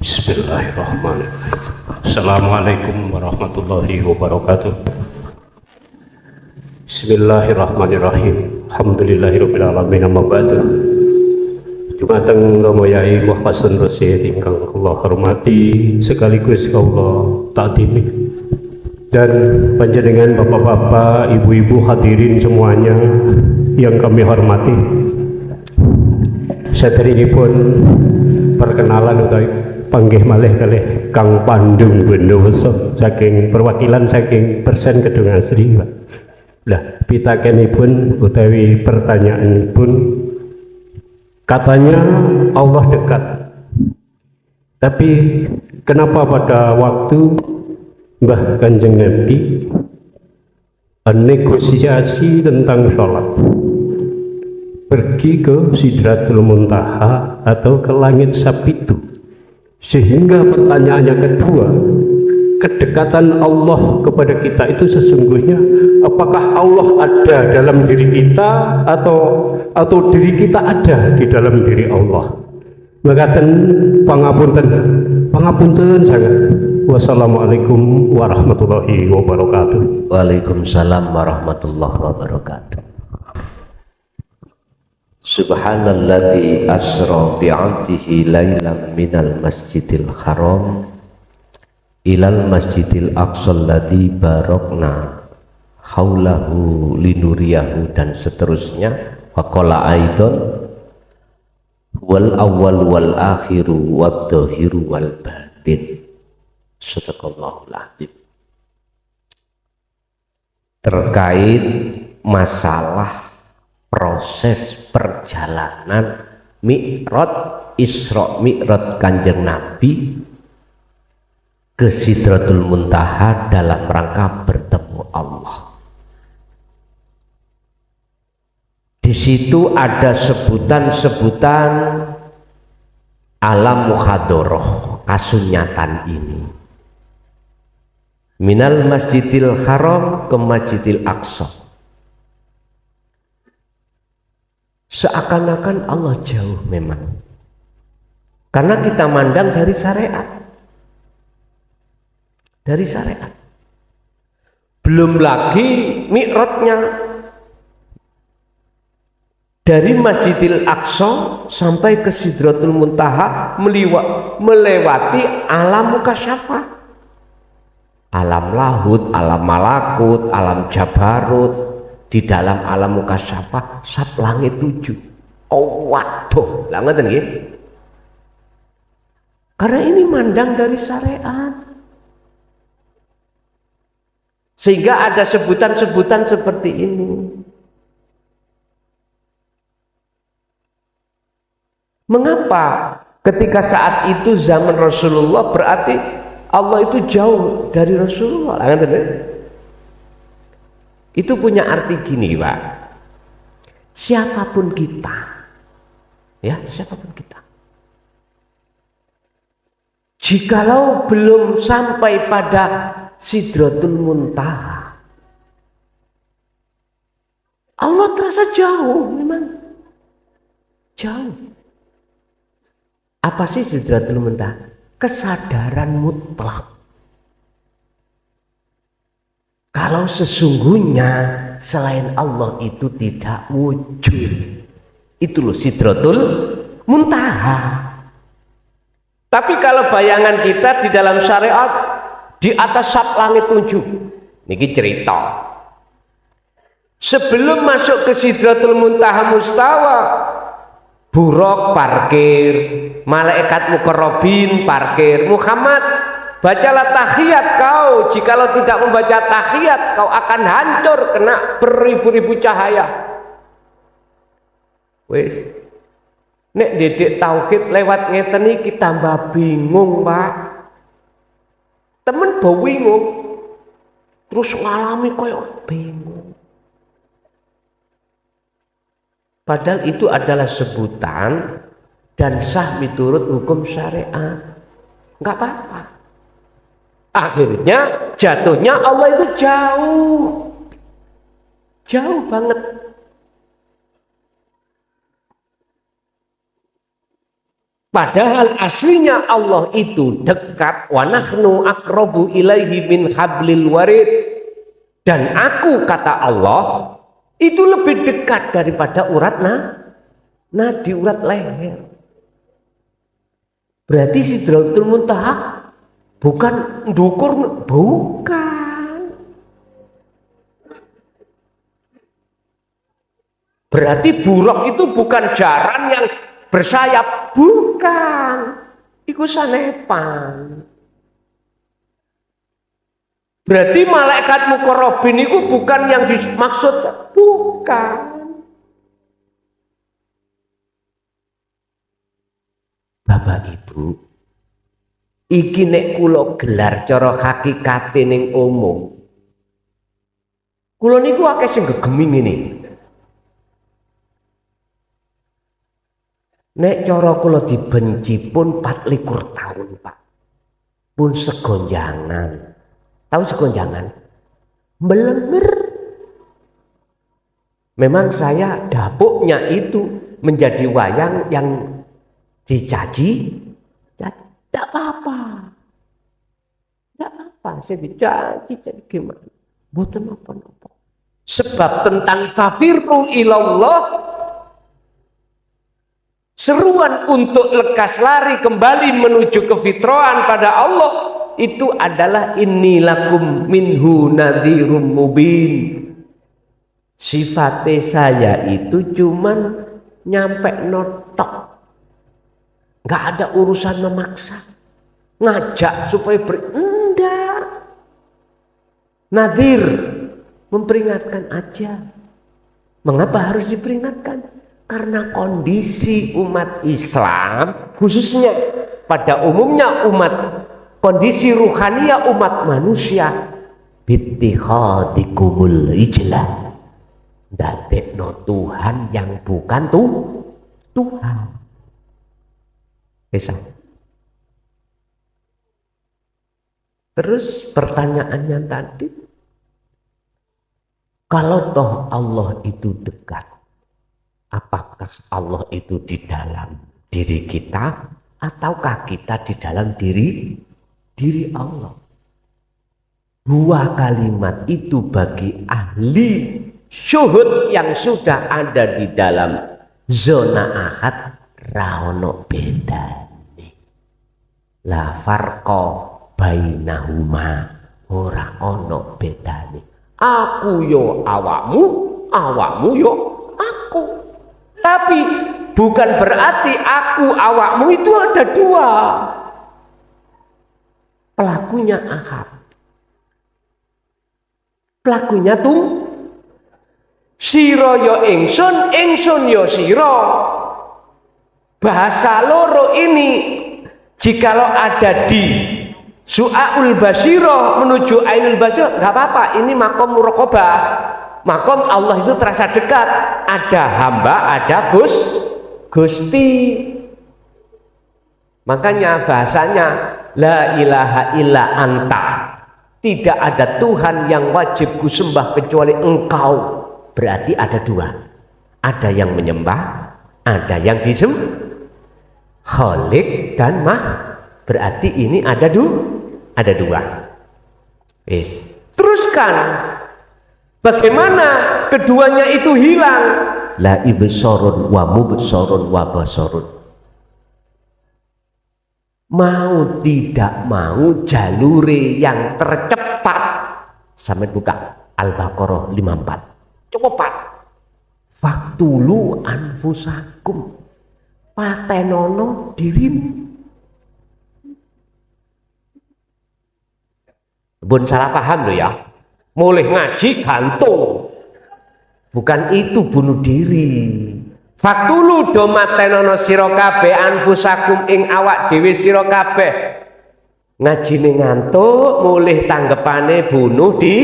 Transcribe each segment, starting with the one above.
Bismillahirrahmanirrahim. Assalamualaikum warahmatullahi wabarakatuh. Bismillahirrahmanirrahim. Alhamdulillahirabbil alamin, amma ba'du. Dumateng Rama Yai Muhsin Rasyid ingkang kula hormati sekaligus kula takdimi, dan panjenengan bapak-bapak, ibu-ibu hadirin semuanya yang kami hormati. Saderengipun perkenalan utawi panggih malih kalih Kang Pandung Bondowoso saking perwakilan saking Persen Kedung Asri. Lah pitakenipun utawi pertanyaanipun, katanya Allah dekat, tapi kenapa pada waktu Mbah Kanjeng Nabi negosiasi tentang sholat pergi ke Sidratul Muntaha atau ke langit Sabitu, sehingga pertanyaannya kedua, kedekatan Allah kepada kita itu sesungguhnya apakah Allah ada dalam diri kita atau diri kita ada di dalam diri Allah? Makaten pangapunten sangat. Wassalamualaikum warahmatullahi wabarakatuh. Waalaikumsalam warahmatullahi wabarakatuh. Subhanalladzi asra bi'abdihi lailan minal masjidil haram ilal masjidil aqsal ladzi barakna haulahu linuriyahu, dan seterusnya. Faqala aidan wal awwal wal akhiru wad dhahiru wal batin. Sadaqallahul adzim. Terkait masalah proses perjalanan Mi'raj, Isra Mi'raj Kanjeng Nabi ke Sidratul Muntaha dalam rangka bertemu Allah. Di situ ada sebutan-sebutan alam muhadharah, kasunyatan ini. Minal Masjidil Haram ke Masjidil Aqsa. Seakan-akan Allah jauh memang, karena kita mandang dari syariat, belum lagi mi'rajnya dari Masjidil Aqsa sampai ke Sidratul Muntaha melewati alam mukasyafah, alam lahut, alam malakut, alam jabarut. Di dalam alam mukasyafah sab langit 7. Oh waduh, lah ngoten nggih. Karena ini mandang dari syariat, sehingga ada sebutan-sebutan seperti ini. Mengapa ketika saat itu zaman Rasulullah berarti Allah itu jauh dari Rasulullah? Lah ngoten nggih. Itu punya arti gini, Pak. Siapapun kita, ya, siapapun kita, jikalau belum sampai pada Sidratul Muntaha, Allah terasa jauh, memang jauh. Apa sih Sidratul Muntaha? Kesadaran mutlak. Kalau sesungguhnya selain Allah itu tidak wujud. Itu loh Sidratul Muntaha. Tapi kalau bayangan kita di dalam syariat di atas sab langit 7. Niki cerita. Sebelum masuk ke Sidratul Muntaha mustawa, Buraq parkir, malaikat muqarrabin parkir. Muhammad, bacalah tahiyat kau, jikalau tidak membaca tahiyat kau akan hancur kena beribu-ribu cahaya. Wes, nek didik tauhid lewat ngeten iki tambah bingung, Pak. Temen bo bingung, terus ngalami koyo bingung. Padahal itu adalah sebutan dan sah miturut hukum syariat, nggak apa-apa. Akhirnya jatuhnya Allah itu jauh banget. Padahal aslinya Allah itu dekat. Wa nahnu aqrabu ilaihi min hablil warid. Dan aku, kata Allah, itu lebih dekat daripada urat nadi, urat leher. Berarti Sidratul Muntaha bukan ndukur, bukan. Berarti buruk itu bukan jaran yang bersayap, bukan. Iku sanepan. Berarti malaikat muqarrabin itu bukan yang dimaksud, bukan. Bapak Ibu, iki nek kula gelar cara hakikate ning umum. Kula niku akeh sing gegemi ngene. Nek cara kula dibenci pun 24 tahun, Pak. Pun segonjangan. Tahu segonjangan? Melenger. Memang saya dapuknya itu menjadi wayang yang dicaci, tidak apa-apa. Tidak apa-apa, saya dicaci, jadi gimana? Boten apa-apa. Sebab tentang fafirru ilallah, seruan untuk lekas lari kembali menuju kefitrahan pada Allah, itu adalah inni lakum minhu nadhirum mubin. Sifatnya saya itu cuman nyampe notok. Nggak ada urusan memaksa, ngajak supaya enggak. Nadhir, memperingatkan aja. Mengapa harus diperingatkan? Karena kondisi umat Islam, khususnya pada umumnya umat, kondisi ruhania umat manusia, bittikhadikumul ijlah, dadekno Tuhan yang bukan Tuhan. Bisa. Terus pertanyaannya tadi, kalau toh Allah itu dekat, apakah Allah itu di dalam diri kita ataukah kita di dalam diri Allah? Dua kalimat itu bagi ahli syuhud yang sudah ada di dalam zona ahad raono bedane. La farqa bainahuma, ora ono bedane. Aku yo awakmu, awakmu yo aku. Tapi bukan berarti aku awakmu itu ada dua. Pelakunya ahad, pelakunya sira yo ingsun, ingsun yo sira. Bahasa loro ini jikalau ada di Su'aul Basirah menuju Ainul Basirah, nggak apa-apa, ini makom muraqabah. Makom Allah itu terasa dekat, ada hamba, ada Gusti. Makanya bahasanya la ilaha illa anta, tidak ada Tuhan yang wajib kusembah kecuali engkau. Berarti ada dua, ada yang menyembah, ada yang disembah. Khalik dan berarti ini ada dua. Yes. Teruskan, bagaimana keduanya itu hilang? La ibsorun wa mubsorun wa basorun. Mau tidak mau jalure yang tercepat. Sampai buka Al-Baqarah 54. Cepat. Faktulu anfusakum, patenono dirimu. Bun salah paham loh ya, mulai ngaji gantung, bukan itu bunuh diri. Faktulu do matenono sira kabeh anfusakum ing awak dhewe sira kabeh. Ngajine ngantuk, mulih tanggepane bunuh di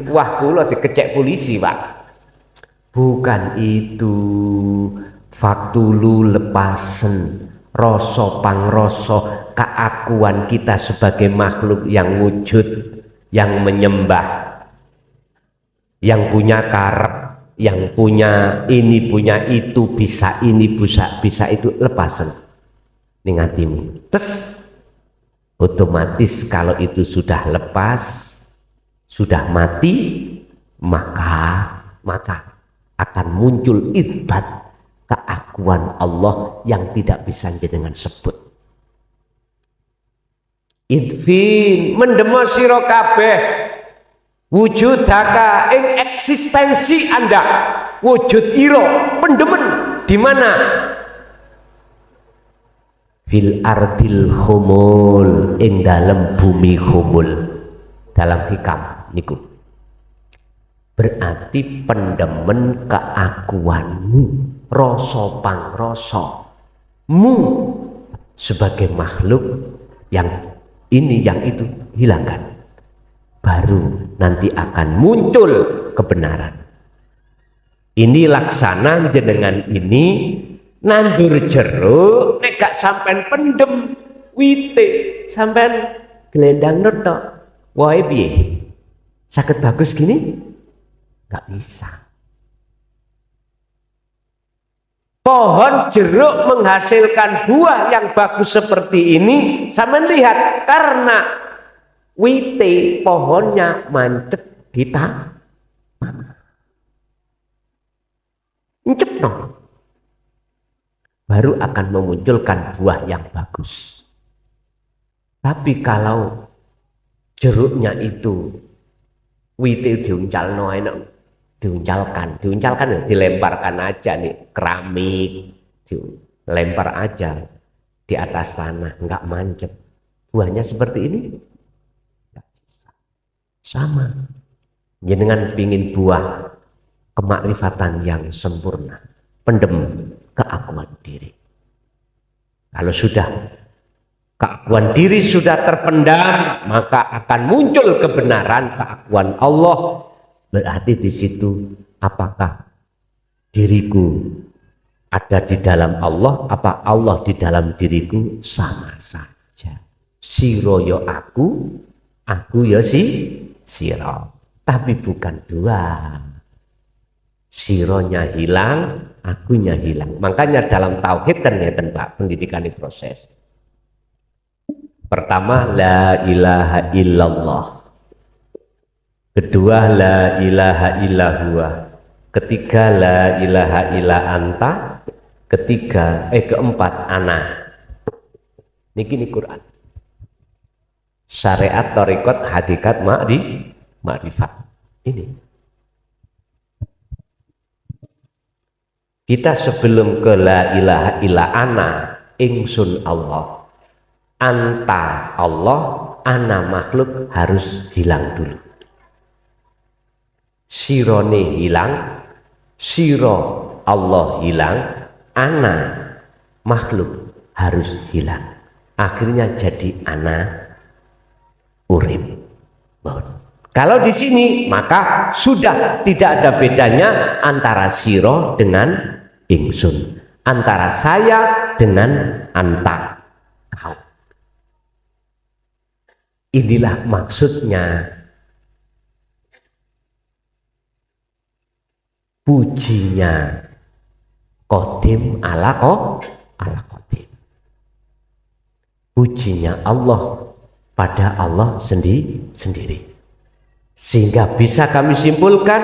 wah kula dikecek polisi, Pak. Bukan itu. Faktulu lepasen rasa pangrasa keakuan kita sebagai makhluk yang wujud, yang menyembah, yang punya karep, yang punya ini punya itu, bisa ini bisa itu, lepasen. ning atimu. Terus otomatis kalau itu sudah lepas, sudah mati, maka akan muncul isbat keakuan Allah yang tidak bisa jenengan sebut. Idfin mendemo sira kabeh wujudaka ing eksistensi Anda, wujud ira pendemen di mana? Fil ardil khumul, ing dalam bumi khumul. Dalam hikam niku berarti pendemen keakuanmu, rasa pangrosokmu sebagai makhluk yang ini yang itu hilangkan, baru nanti akan muncul kebenaran. Ini laksana jenengan ini nandur jeruk nek gak sampean pendem wite, sampean gelendang netok wae piye saged bagus gini? Gak bisa. Pohon jeruk menghasilkan buah yang bagus seperti ini, sampean lihat, karena wite pohonnya mancep di tanah. Mancep no, baru akan memunculkan buah yang bagus. Tapi kalau jeruknya itu wite diuncalno enak, diuncalkan ya, dilemparkan aja nih keramik, dilempar aja di atas tanah, nggak mancep. Buahnya seperti ini nggak bisa. Sama jenengan pingin buah kemakrifatan yang sempurna, pendem keakuan diri. Kalau sudah keakuan diri sudah terpendam, maka akan muncul kebenaran keakuan Allah. Berarti di situ apakah diriku ada di dalam Allah, apa Allah di dalam diriku? Sama saja. Siro yo aku yo siro. Tapi bukan dua. Sironya hilang, akunya hilang. Makanya dalam tauhid kan ya Pak, pendidikan ini proses. Pertama, la ilaha illallah. Kedua, la ilaha illahua. Ketiga, la ilaha illa anta. Keempat, ana. Niki Quran. Syariat, thariqat, hakikat, ma'rifat. Ini. Kita sebelum ke la ilaha illa ana, ingsun Allah, anta Allah, ana makhluk harus hilang dulu. Sirone hilang, siro Allah hilang, ana makhluk harus hilang. Akhirnya jadi ana urim. Kalau di sini maka sudah tidak ada bedanya antara siro dengan ingsun, antara saya dengan anta, kau. Inilah maksudnya pujinya Qadim ala Qadim. Pujinya Allah pada Allah sendiri. Sehingga bisa kami simpulkan,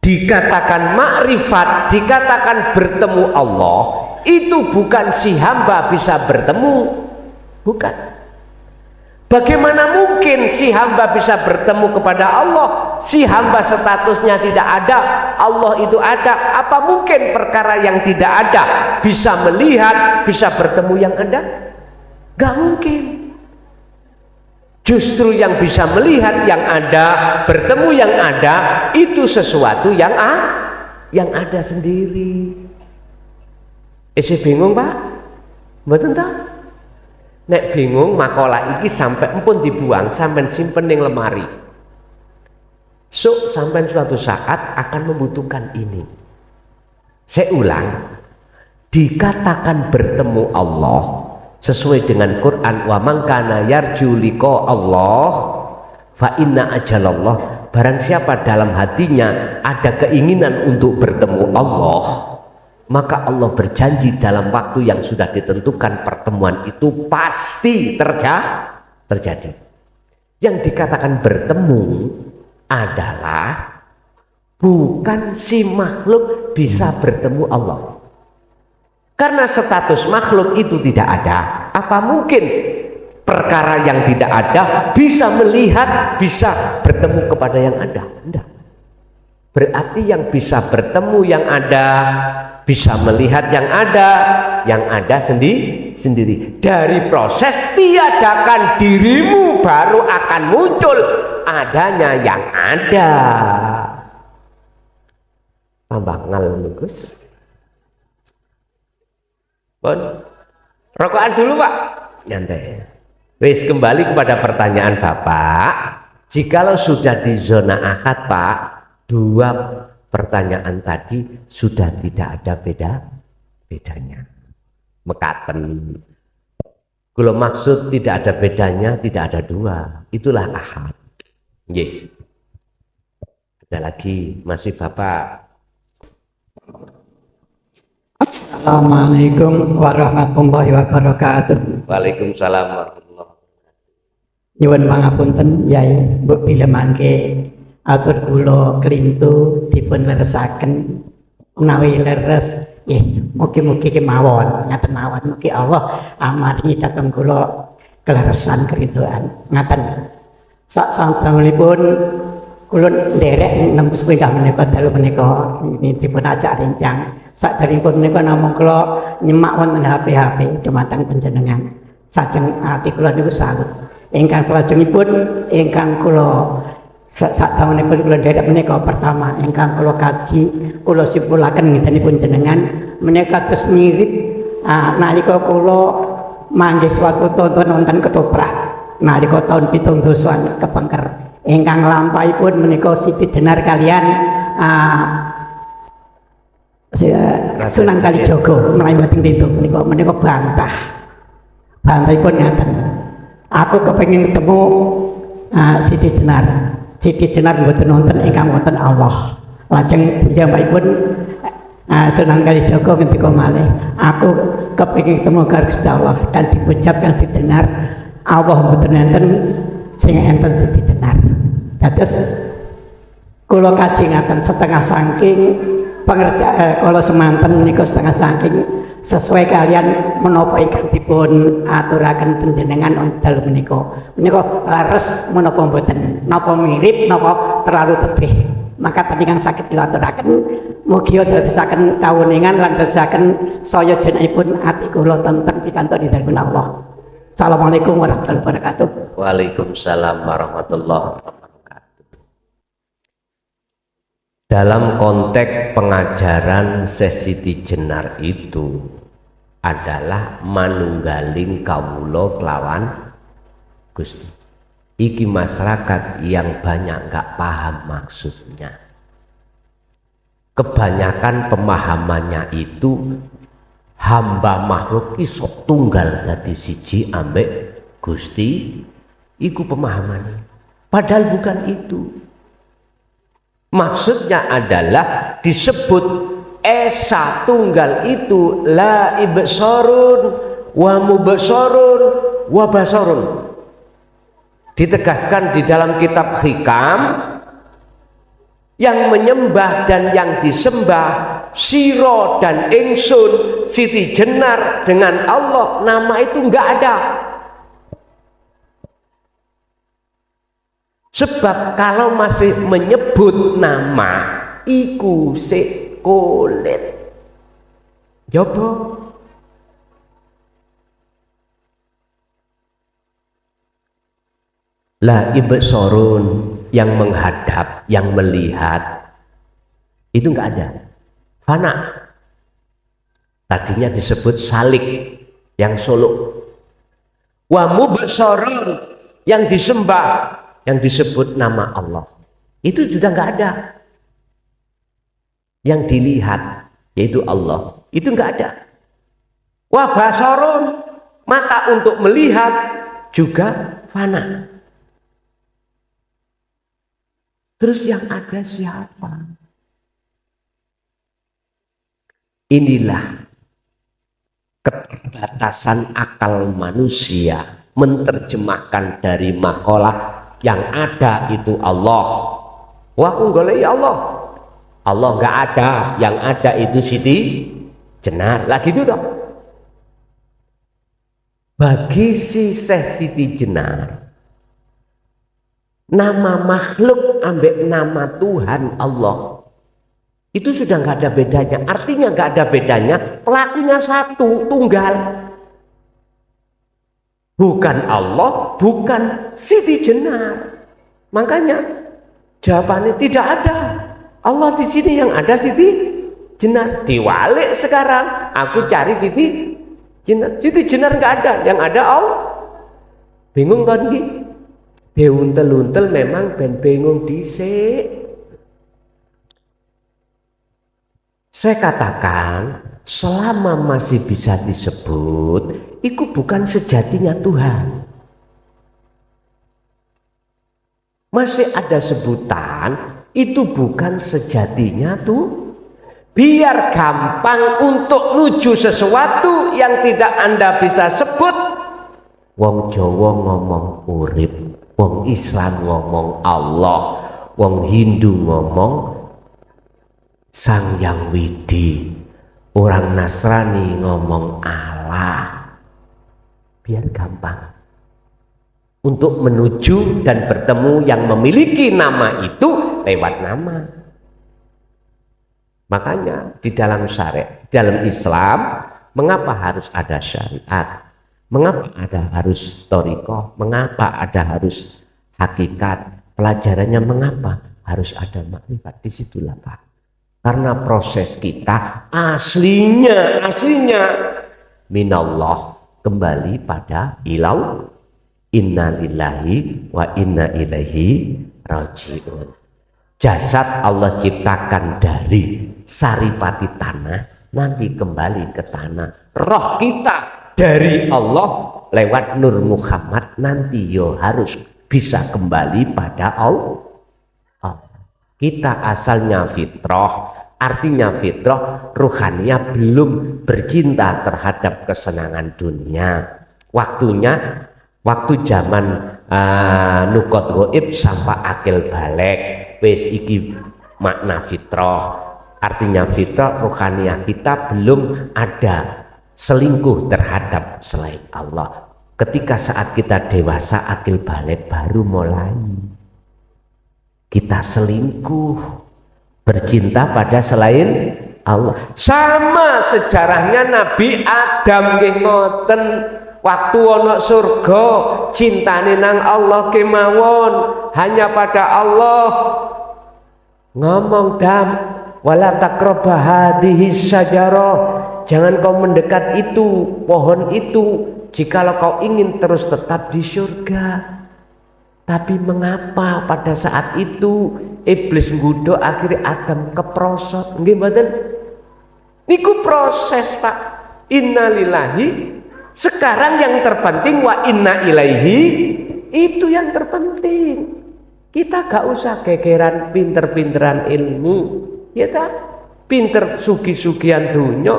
dikatakan makrifat, dikatakan bertemu Allah, itu bukan si hamba bisa bertemu, bukan. Bagaimana mungkin si hamba bisa bertemu kepada Allah? Si hamba statusnya tidak ada, Allah itu ada. Apa mungkin perkara yang tidak ada bisa melihat, bisa bertemu yang ada? Gak mungkin. Justru yang bisa melihat yang ada, bertemu yang ada, itu sesuatu yang ada sendiri. Isi bingung Pak? Mboten ta? Nek bingung makalah iki sampai empun dibuang, sampai simpen ning lemari. Sampai suatu saat akan membutuhkan ini. Saya ulang, dikatakan bertemu Allah sesuai dengan Quran, wa man kana yarju liqa Allah fa inna ajalallah. Barang siapa dalam hatinya ada keinginan untuk bertemu Allah, maka Allah berjanji dalam waktu yang sudah ditentukan pertemuan itu pasti terjadi. Yang dikatakan bertemu adalah bukan si makhluk bisa bertemu Allah. Karena status makhluk itu tidak ada. Apa mungkin perkara yang tidak ada bisa melihat, bisa bertemu kepada yang ada? Tidak. Berarti yang bisa bertemu yang ada, bisa melihat yang ada sendiri. Dari proses tiadakan dirimu baru akan muncul adanya yang ada. Tambah ngal Gus. Bon, rokokan dulu Pak. Nyantai. Wis, kembali kepada pertanyaan Bapak. Jikalau sudah di zona akad Pak, dua pertanyaan tadi sudah tidak ada bedanya. Mekaten. Kalau maksud tidak ada bedanya, tidak ada dua. Itulah ahad. Nggih. Ada lagi, masih Bapak. Assalamualaikum warahmatullahi wabarakatuh. Waalaikumsalam warahmatullahi wabarakatuh. Nyuwun pangapunten Yai, mbok bilih mangke atur kula klintu dipun leresaken menawi leres nggih mugi-mugi kemawon ngaten mawon, mugi Allah amaringi dhateng kula keleresan kerinduan ngaten. Sak sampunipun kula nderek nembus pindah menika dalu menika dipun ajak rencang. Saderengipun menika namung kula nyemak wonten HP dumateng panjenengan. Sajeng ati kula niku salut. Ingkang salajengipun ingkang kula saktaunipun kula nderek menika pertama ingkang kula kaji kula simpulaken ngitenipun jenengan menika terus mirip nalika kula manggih suatu tonton wonten ketoprak nalika taun 70-an kepengker. Ingkang lampahipun menika Siti Jenar kalian Sunan Kalijaga mlayu weteng pintu menika bantahipun ngaten. Aku kepengin ketemu Siti Jenar. Siti Jenar mboten wonten ingkang wonten Allah. Lajeng piyambakipun Sunan Kalijaga ngendika malih, aku kepengin ketemu karo Gusti Allah dan diucapkan Siti Jenar, Allah mboten enten sing enten Siti Jenar. Dados kula kaji ngaten setengah saking pengerjaan kalau semanten menika setengah saking sesuai kalian menapa ingkang dipun aturaken panjenengan wonten menika leres menapa mboten, napa mirip napa terlalu tebih, maka tadi kang saged dilaturaken mugi dadosaken kawuningan lan dadosaken saya jenengipun ati kula tentang pikantuk dipun Allah. Assalamualaikum warahmatullahi wabarakatuh. Waalaikumsalam warahmatullahi wabarakatuh. Dalam konteks pengajaran Siti Jenar itu adalah manunggaling kawula kelawan Gusti. Iki masyarakat yang banyak nggak paham maksudnya. Kebanyakan pemahamannya itu hamba makhluk iso tunggal dadi siji ambek Gusti. Iku pemahamannya. Padahal bukan itu. Maksudnya adalah disebut Esa Tunggal itu la ibsarun wa mubsarun wa basarun. Ditegaskan di dalam kitab Hikam, yang menyembah dan yang disembah siro dan ingsun Siti Jenar dengan Allah, nama itu enggak ada. Sebab kalau masih menyebut nama iku sik kulit. Coba. La ibsorun yang menghadap, yang melihat itu enggak ada. Fana. Tadinya disebut salik yang suluk. Wa mubsorun yang disembah, yang disebut nama Allah itu sudah nggak ada. Yang dilihat yaitu Allah itu nggak ada. Wa basarun, mata untuk melihat juga fana. Terus yang ada siapa? Inilah keterbatasan akal manusia menerjemahkan dari makalah yang ada itu Allah. Wah, aku golek Allah. Allah nggak ada, yang ada itu Siti Jenar. Lah gitu dong. Bagi si Syekh Siti Jenar, nama makhluk ambek nama Tuhan Allah itu sudah nggak ada bedanya. Artinya nggak ada bedanya, pelakunya satu, tunggal. Bukan Allah, bukan Siti Jenar. Makanya jawabannya tidak ada. Allah di sini, yang ada Siti Jenar. Diwalik sekarang, aku cari Siti Jenar. Siti Jenar nggak ada, yang ada Allah. Bingung kan ini? Diuntel-untel memang ben bingung dhisik. Saya katakan, selama masih bisa disebut, itu bukan sejatinya Tuhan. Masih ada sebutan, itu bukan sejatinya tuh. Biar gampang untuk nuju sesuatu yang tidak Anda bisa sebut. Wong Jawa ngomong urip, wong Islam ngomong Allah, wong Hindu ngomong Sang Yang Widi, orang Nasrani ngomong Allah. Biar gampang untuk menuju dan bertemu yang memiliki nama itu lewat nama. Makanya di dalam syariat, dalam Islam, mengapa harus ada syariat? Mengapa ada harus thariqah? Mengapa ada harus hakikat? Pelajarannya mengapa harus ada makrifat? Disitulah Pak. Karena proses kita aslinya minallah, kembali pada ilau, inna lillahi wa inna ilaihi rajiun. Jasad Allah ciptakan dari saripati tanah, nanti kembali ke tanah. Roh kita dari Allah lewat Nur Muhammad, nanti yo harus bisa kembali pada Allah. Kita asalnya fitrah, artinya fitrah ruhaniah belum bercinta terhadap kesenangan dunia. Waktu zaman nukot goib sampai akil balik, wis iki makna fitrah. Artinya fitrah ruhaniah kita belum ada selingkuh terhadap selain Allah. Ketika saat kita dewasa akil balik baru mulai kita selingkuh, bercinta pada selain Allah. Sama sejarahnya Nabi Adam nggih ngoten. Waktu ana surga cintane nang Allah kemawon, hanya pada Allah. Ngomong dam, wala taqraba hadhihi syajarah. Jangan kau mendekat itu, pohon itu, jikalau kau ingin terus tetap di surga. Tapi mengapa pada saat itu iblis nggodha akhirnya Adam keprosot? Nggih mboten? Niku proses Pak. Innalillahi. Sekarang yang terpenting wa inna ilaihi, itu yang terpenting. Kita gak usah gegeran pinter-pinteran ilmu, ya tak? Pinter sugi-sugian dunya,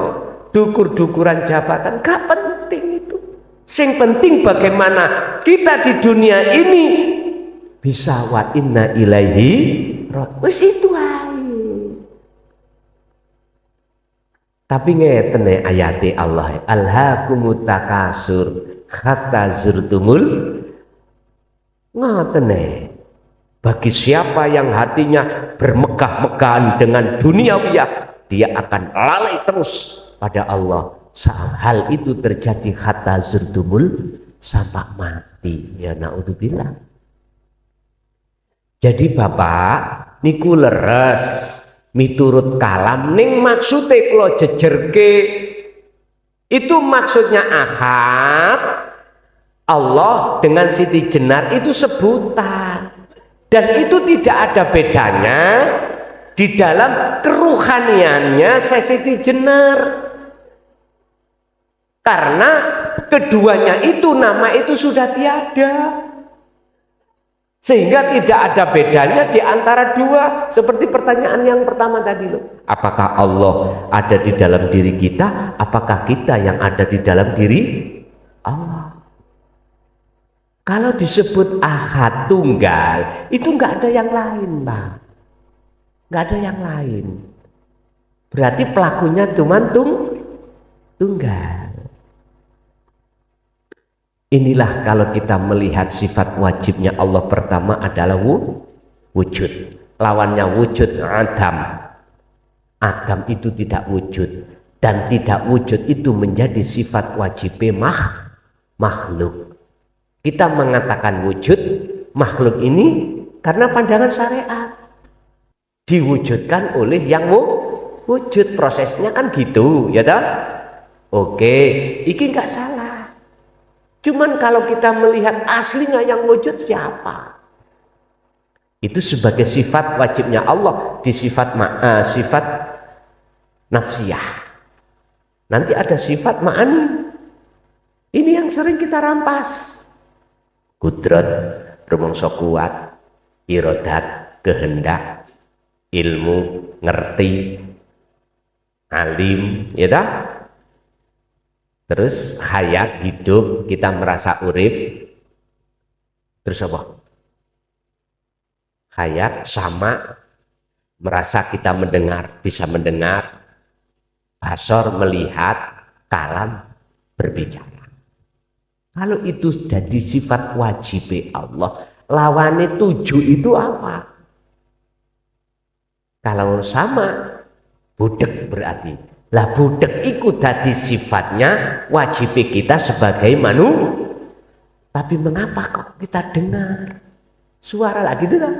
dukur-dukuran jabatan, gak penting itu. Sing penting bagaimana kita di dunia ini bisa wa inna ilaihi, wis itu ae. Tapi ngeten ayate Allah, alhaakumut takasur hatta zurtumul, ngoten. Bagi siapa yang hatinya bermegah-megahan dengan duniawiyah, dia akan lalai terus pada Allah. Saat hal itu terjadi hatta zurtumul, sampai mati, ya naudzubillah. Jadi Bapak niku leres miturut kalam ning maksude kula jejerke, itu maksudnya ahad. Allah dengan Siti Jenar itu sebutan, dan itu tidak ada bedanya di dalam keruhaniannya Siti Jenar, karena keduanya itu nama itu sudah tiada. Sehingga tidak ada bedanya di antara dua. Seperti pertanyaan yang pertama tadi loh. Apakah Allah ada di dalam diri kita? Apakah kita yang ada di dalam diri Allah? Kalau disebut ahad, tunggal, itu nggak ada yang lain, Pak. Nggak ada yang lain. Berarti pelakunya cuma tunggal. Inilah kalau kita melihat sifat wajibnya Allah, pertama adalah wujud. Lawannya wujud adam. Adam itu tidak wujud, dan tidak wujud itu menjadi sifat wajib makhluk. Kita mengatakan wujud makhluk ini karena pandangan syariat, diwujudkan oleh yang wujud. Prosesnya kan gitu, ya dah. Oke, iki nggak salah. Cuman kalau kita melihat aslinya yang wujud siapa? Itu sebagai sifat wajibnya Allah di sifat nafsiyah. Nanti ada sifat ma'ani. Ini yang sering kita rampas. Kudrat, rumangsa kuat, irodat, kehendak, ilmu, ngerti, alim, ya dah. Terus hayat, hidup, kita merasa urip. Terus apa? Hayat, sama, merasa kita mendengar, bisa mendengar, basor, melihat, kalam, berbicara. Kalau itu jadi sifat wajib Allah, lawannya 7 itu apa? Kalau sama, budek berarti. Lah budek itu jadi sifatnya wajib kita sebagai manusia. Tapi mengapa kok kita dengar suara lagi itu kan?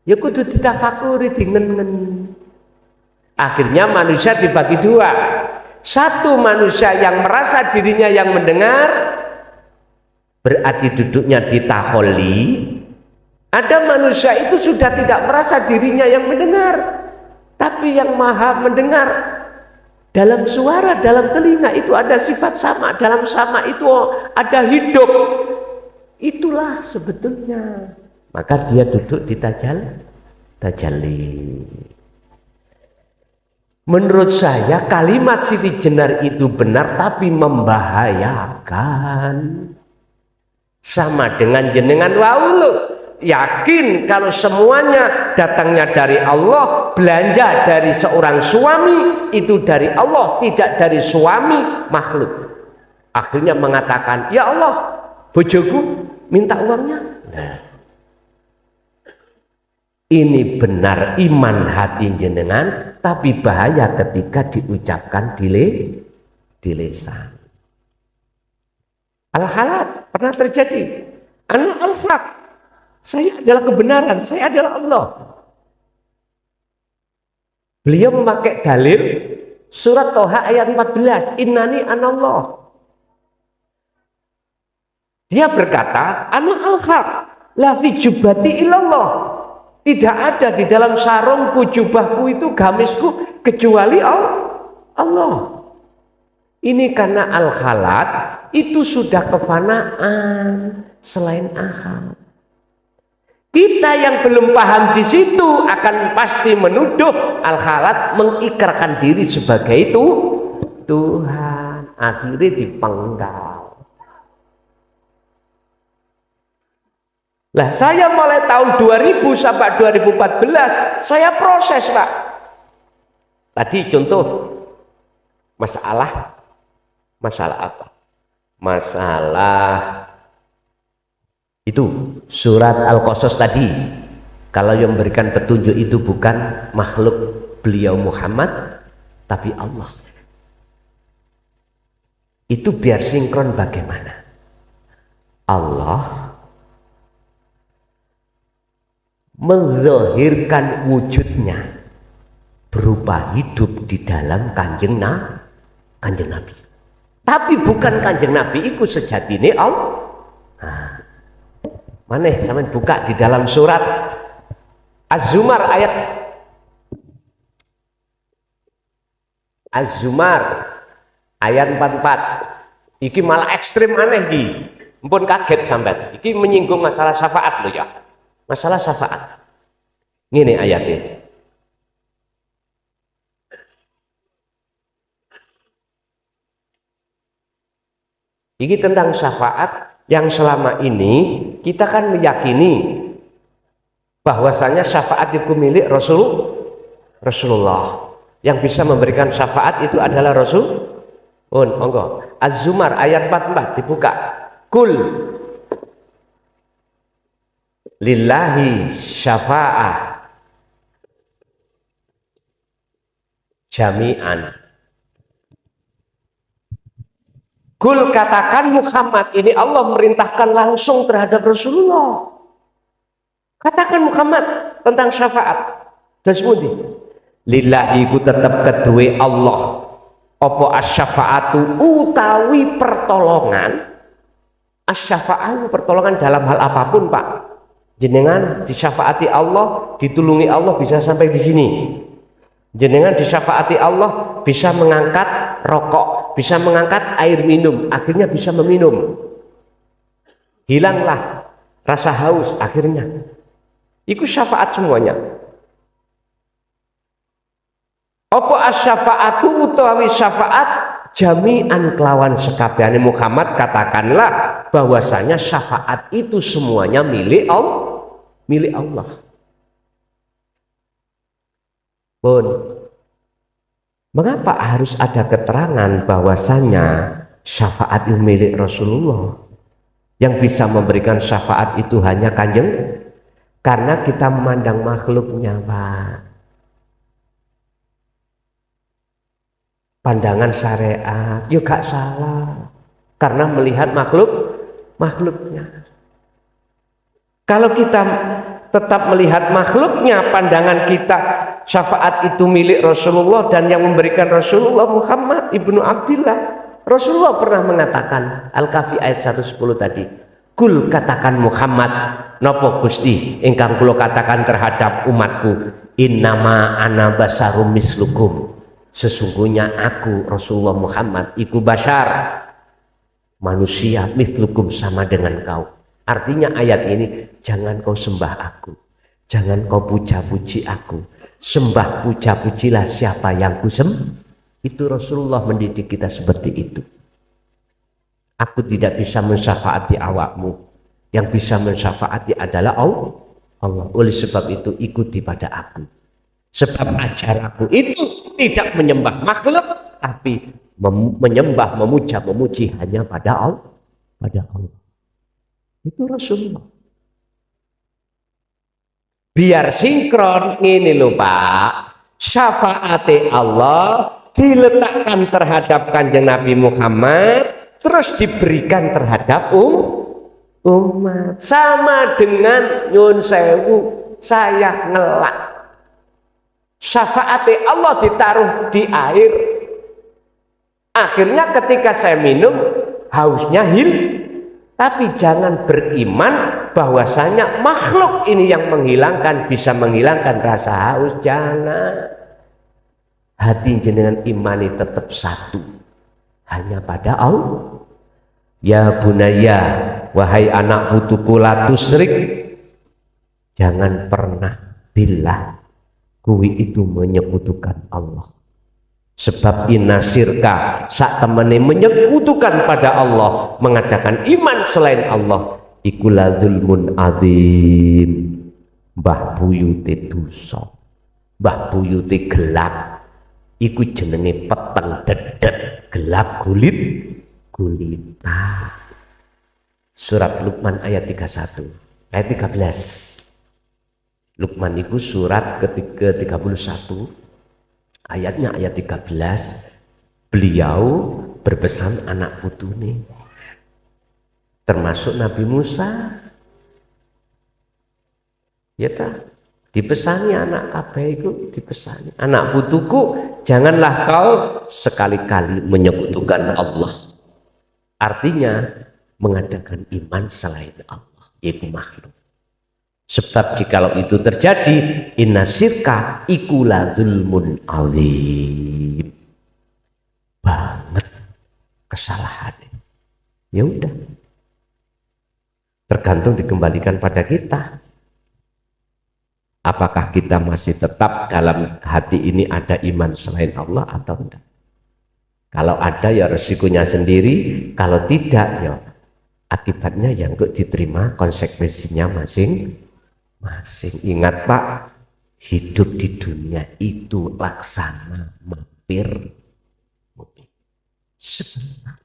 Ya kudu ditafakuri, dingen. Akhirnya manusia dibagi 2. Satu manusia yang merasa dirinya yang mendengar, berarti duduknya di taholli. Ada manusia itu sudah tidak merasa dirinya yang mendengar, tapi yang maha mendengar. Dalam suara, dalam telinga itu ada sifat sama, dalam sama itu ada hidup. Itulah sebetulnya. Maka dia duduk di tajalli. Menurut saya kalimat Siti Jenar itu benar, tapi membahayakan. Sama dengan jenengan wau, yakin kalau semuanya datangnya dari Allah, belanja dari seorang suami itu dari Allah, tidak dari suami makhluk. Akhirnya mengatakan, ya Allah, bojoku minta uangnya. Nah, ini benar iman hati jenengan, tapi bahaya ketika diucapkan di lisan. Al-halat pernah terjadi. Ana al-haq, saya adalah kebenaran, saya adalah Allah. Beliau memakai dalil surat Toha ayat 14, innani anallah. Dia berkata, ana al-haq, la fi jubati illallah. Tidak ada di dalam sarungku, jubahku itu, gamisku, kecuali Allah. Ini karena al-halat itu sudah kefanaan selain ahad. Kita yang belum paham di situ akan pasti menuduh al-halat mengikrarkan diri sebagai itu Tuhan, akhirnya dipenggal. Lah saya mulai tahun 2000 sampai 2014 saya proses, Pak. Tadi contoh masalah apa? Masalah itu surat Al-Qasas tadi. Kalau yang memberikan petunjuk itu bukan makhluk beliau Muhammad, tapi Allah. Itu biar sinkron bagaimana? Allah menzahirkan wujudnya berupa hidup di dalam kanjeng Nabi. Tapi bukan kanjeng Nabi itu sejatine Allah. Nah, mana sampean buka di dalam surat Az-Zumar ayat 44. Iki malah ekstrim aneh iki. Mpun kaget sampean. Iki menyinggung masalah syafaat loh ya. Masalah syafaat. Ngene ayatnya. Ini tentang syafaat yang selama ini kita kan meyakini bahwasanya syafaat itu milik Rasulullah. Yang bisa memberikan syafaat itu adalah Rasul. Monggo. Az-Zumar ayat 44 dibuka. Kul lillahi syafa'ah jami'an. Kul katakan Muhammad, ini Allah merintahkan langsung terhadap Rasulullah. Katakan Muhammad tentang syafaat. Dan semuanya lillahi ku tetap kedue Allah. Apa asyafaatu utawi pertolongan. Asyafaatu pertolongan dalam hal apapun, Pak. Jenengan disyafaati Allah, ditulungi Allah bisa sampai di sini. Jenengan disyafaati Allah bisa mengangkat rokok, bisa mengangkat air minum, akhirnya bisa meminum. Hilanglah rasa haus akhirnya. Itu syafaat semuanya. Apa asyafaatu utawi syafaat jami'an kelawan sekabehane Muhammad, katakanlah bahwasanya syafaat itu semuanya milik Allah, milik Allah. Pun, mengapa harus ada keterangan bahwasanya syafaat itu milik Rasulullah? Yang bisa memberikan syafaat itu hanya Kanjeng, karena kita memandang makhluknya, Pak. Pandangan syariat, ya gak salah, karena melihat makhluknya. Kalau kita tetap melihat makhluknya, pandangan kita syafaat itu milik Rasulullah dan yang memberikan Rasulullah Muhammad ibnu Abdillah. Rasulullah pernah mengatakan Al-Kahfi ayat 110 tadi, kul katakan Muhammad, napa Gusti ingkang kula katakan terhadap umatku, innama ana basarum mislukum, sesungguhnya aku Rasulullah Muhammad iku basyar, manusia, mislukum sama dengan kau. Artinya ayat ini, jangan kau sembah aku, jangan kau puja-puji aku, sembah puja-pujilah siapa yang ku sembah. Itu Rasulullah mendidik kita seperti itu. Aku tidak bisa mensyafaati awakmu, yang bisa mensyafaati adalah Allah. Oleh sebab itu ikuti pada aku, sebab ajaranku itu tidak menyembah makhluk, tapi menyembah, memuja, memuji hanya pada Allah. Itu Rasulullah. Biar sinkron ini lho Pak, syafaate Allah diletakkan terhadap Kanjeng Nabi Muhammad, terus diberikan terhadap umat. Sama dengan nyun sewu, saya ngelak. Syafaate Allah ditaruh di air. Akhirnya ketika saya minum, hausnya hilang. Tapi jangan beriman bahwasanya makhluk ini yang menghilangkan, bisa menghilangkan rasa haus. Jangan. Hati jenengan imani tetap satu, hanya pada Allah. Ya bunaya, wahai anak putuku, la tusyrik, jangan pernah billah kuwi itu menyekutukan Allah. Sebab inasirka sak temene menyekutukan pada Allah, mengadakan iman selain Allah, ikulah zulmun adzim. Mbah buyute dosa, mbah buyute gelap, iku jenenge peteng dedet, gelap gulita. Surat Luqman ayat 31, ayat 13. Luqman itu surat ke-31, ayatnya ayat 13. Beliau berpesan anak putune, termasuk Nabi Musa, ya tak, dipesani anak kabeh itu, dipesani anak putuku, janganlah kau sekali-kali menyekutukan Allah. Artinya mengadakan iman selain Allah, yaitu makhluk. Sebab jikalau itu terjadi, inna syirka ikula zulmun alim, banget kesalahannya. Ya udah, tergantung dikembalikan pada kita. Apakah kita masih tetap dalam hati ini ada iman selain Allah atau tidak? Kalau ada ya resikonya sendiri, kalau tidak ya akibatnya yang kok diterima konsekuensinya masing-masing. Ingat Pak, hidup di dunia itu laksana mampir sebentar.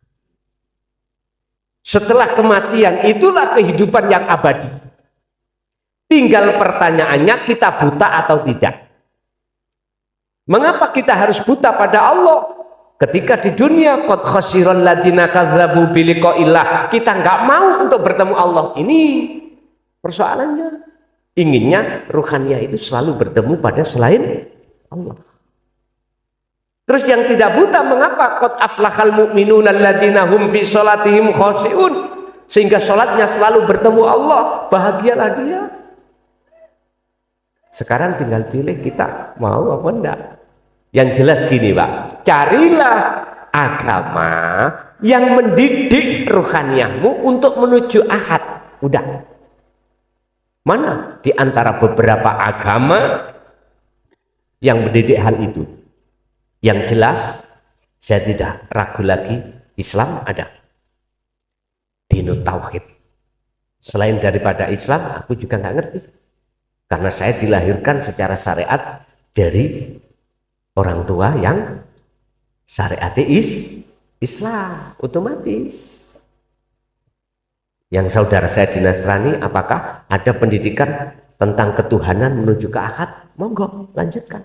Setelah kematian itulah kehidupan yang abadi. Tinggal pertanyaannya, kita buta atau tidak? Mengapa kita harus buta pada Allah? Ketika di dunia qad khasiral ladina kadzabu bi liqa'illah, kita nggak mau untuk bertemu Allah. Ini persoalannya. Inginnya ruhaniyah itu selalu bertemu pada selain Allah. Terus yang tidak buta mengapa? Qad aflahal mu'minuna alladziina hum fi sholatihim khashi'un. Sehingga sholatnya selalu bertemu Allah, bahagialah dia. Sekarang tinggal pilih kita mau apa enggak. Yang jelas gini Pak, carilah agama yang mendidik ruhaniyahmu untuk menuju akad. Udah. Mana di antara beberapa agama yang mendidik hal itu? Yang jelas, saya tidak ragu lagi, Islam ada. Dinut Tauhid. Selain daripada Islam, aku juga nggak ngerti. Karena saya dilahirkan secara syariat dari orang tua yang syariat Islam, otomatis. Yang saudara saya di Nasrani, apakah ada pendidikan tentang ketuhanan menuju ke akad? Monggo, lanjutkan.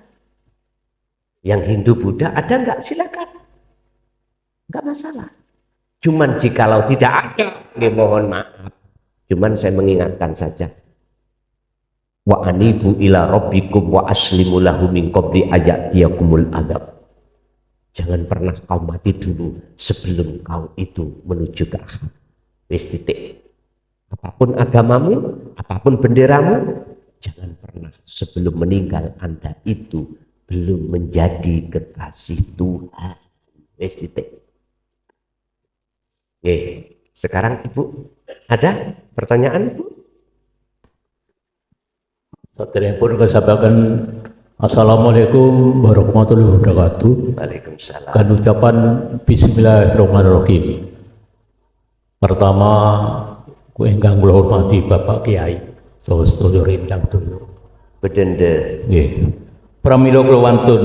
Yang Hindu Buddha ada nggak? Silakan, nggak masalah. Cuman jikalau tidak ada, mohon maaf. Cuman saya mengingatkan saja. Wa anibu ila rabbikum wa aslimu lahu min qabli ayatiyakumul adzab. Jangan pernah kau mati dulu sebelum kau itu menuju ke akhirat. Wis titik. Apapun agamamu, apapun benderamu, jangan pernah sebelum meninggal Anda itu belum menjadi kekasih Tuhan. Wis titik. Sekarang Ibu ada pertanyaan Ibu? Saudara pun kesabakan Assalamualaikum warahmatullahi wabarakatuh. Waalaikumsalam. Kan ucapan Bismillahirrahmanirrahim. Pertama, ku ingkang kula hormati Bapak Kiai Saha Rindang Doyo. Bedende. Nggih. Pramila kula wantun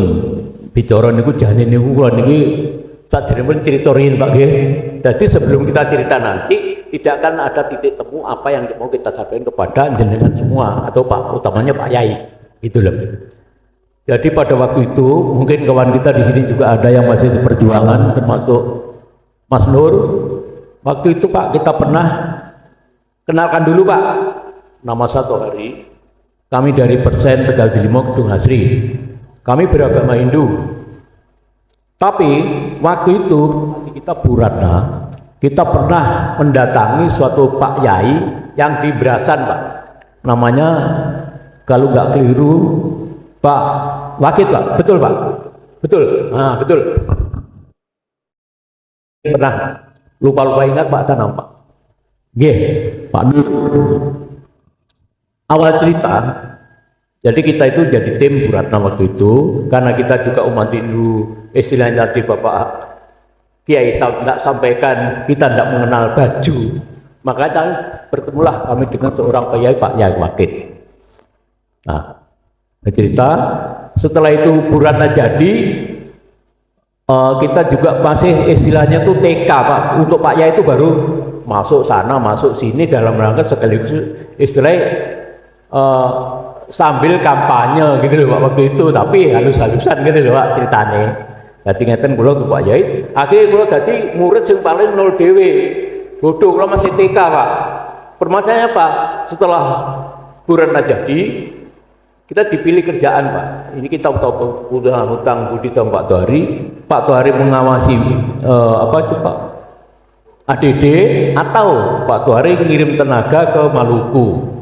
bicara niku jane niku kula niki saderengipun crita riyin Pak nggih. Jadi sebelum kita cerita nanti tidak akan ada titik temu apa yang mau kita sampaikan kepada jenengan semua atau Pak utamanya Pak Yai gitu loh. Jadi pada waktu itu mungkin kawan kita di sini juga ada yang masih di perjuangan termasuk Mas Nur. Waktu itu Pak kita pernah kenalkan dulu Pak nama satu hari kami dari Persen Tegal Delimo Kedung Hasri. Kami beragama Hindu. Tapi waktu itu kita Buratna, kita pernah mendatangi suatu Pak Yai yang di Brasan Pak. Namanya kalau nggak keliru Pak Wakit Pak, betul Pak? Betul, nah betul. Pernah lupa ingat Pak sana Pak. Nggih, Pak Nur. Awal cerita, jadi kita itu jadi tim Buratna waktu itu karena kita juga umat Hindu, istilahnya tadi Bapak Kiai tidak sampaikan kita tidak mengenal baju, makanya bertemulah kami dengan seorang Pak Yai Wakit. Nah, cerita setelah itu Buratna jadi kita juga masih istilahnya tuh TK Pak. Untuk Pak Yai itu baru masuk sana masuk sini dalam rangka sekaligus istilahnya sambil kampanye gitu loh Pak waktu itu, tapi halus-halusan gitu loh Pak ceritanya. Jadi ngeten kula ke Pak Yai, akhirnya kula dadi murid sing paling nol dhewe. Bodoh kula masih TK Pak. Permasalahannya apa? Setelah Buratna jadi, kita dipilih kerjaan Pak. Ini kita tahu hutang budi sama Pak Tohari. Pak Tohari mengawasi apa itu Pak? ADD atau Pak Tohari ngirim tenaga ke Maluku.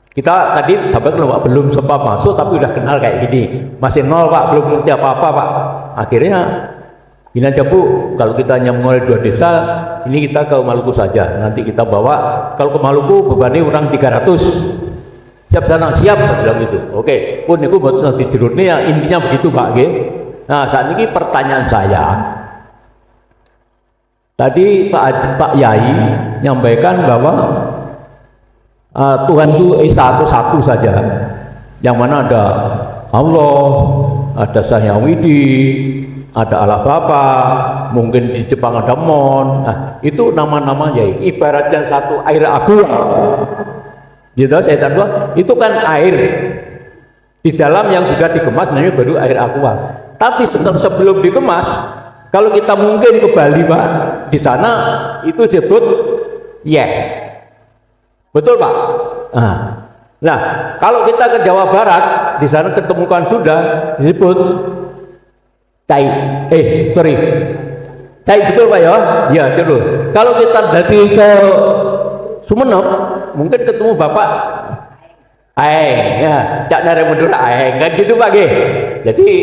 Kita tadi sampai Pak belum sempat masuk tapi udah kenal kayak gini. Masih nol Pak, belum ngerti apa-apa Pak. Akhirnya Ini aja Bu, kalau kita hanya mulai 2 desa, ini kita ke Maluku saja. Nanti kita bawa, kalau ke Maluku bebannya orang 300. Siap sana, siap, bilang gitu. Oke, pun itu buat nanti jerutnya ya, intinya begitu Pak. Nah, saat ini pertanyaan saya, tadi Pak Yai menyampaikan bahwa Tuhan itu satu saja, yang mana ada Allah, ada Sang Hyang Widi, ada Allah Bapa, mungkin di Jepang ada Mon. Nah, itu nama-nama Yai, ibaratnya satu air aqua. Gitu, saya tahu itu kan air di dalam yang sudah dikemas, namanya baru air aqua. Tapi sebelum dikemas, kalau kita mungkin ke Bali Pak, di sana itu disebut betul Pak. Nah, kalau kita ke Jawa Barat, di sana ketemukan sudah disebut cai. Cai, betul Pak ya? Ya, betul. Kalau kita dari ke Sumenep, mungkin ketemu Bapak Aeng, ya, Cak Nare Madura Aeng, kan gitu Pak G. Jadi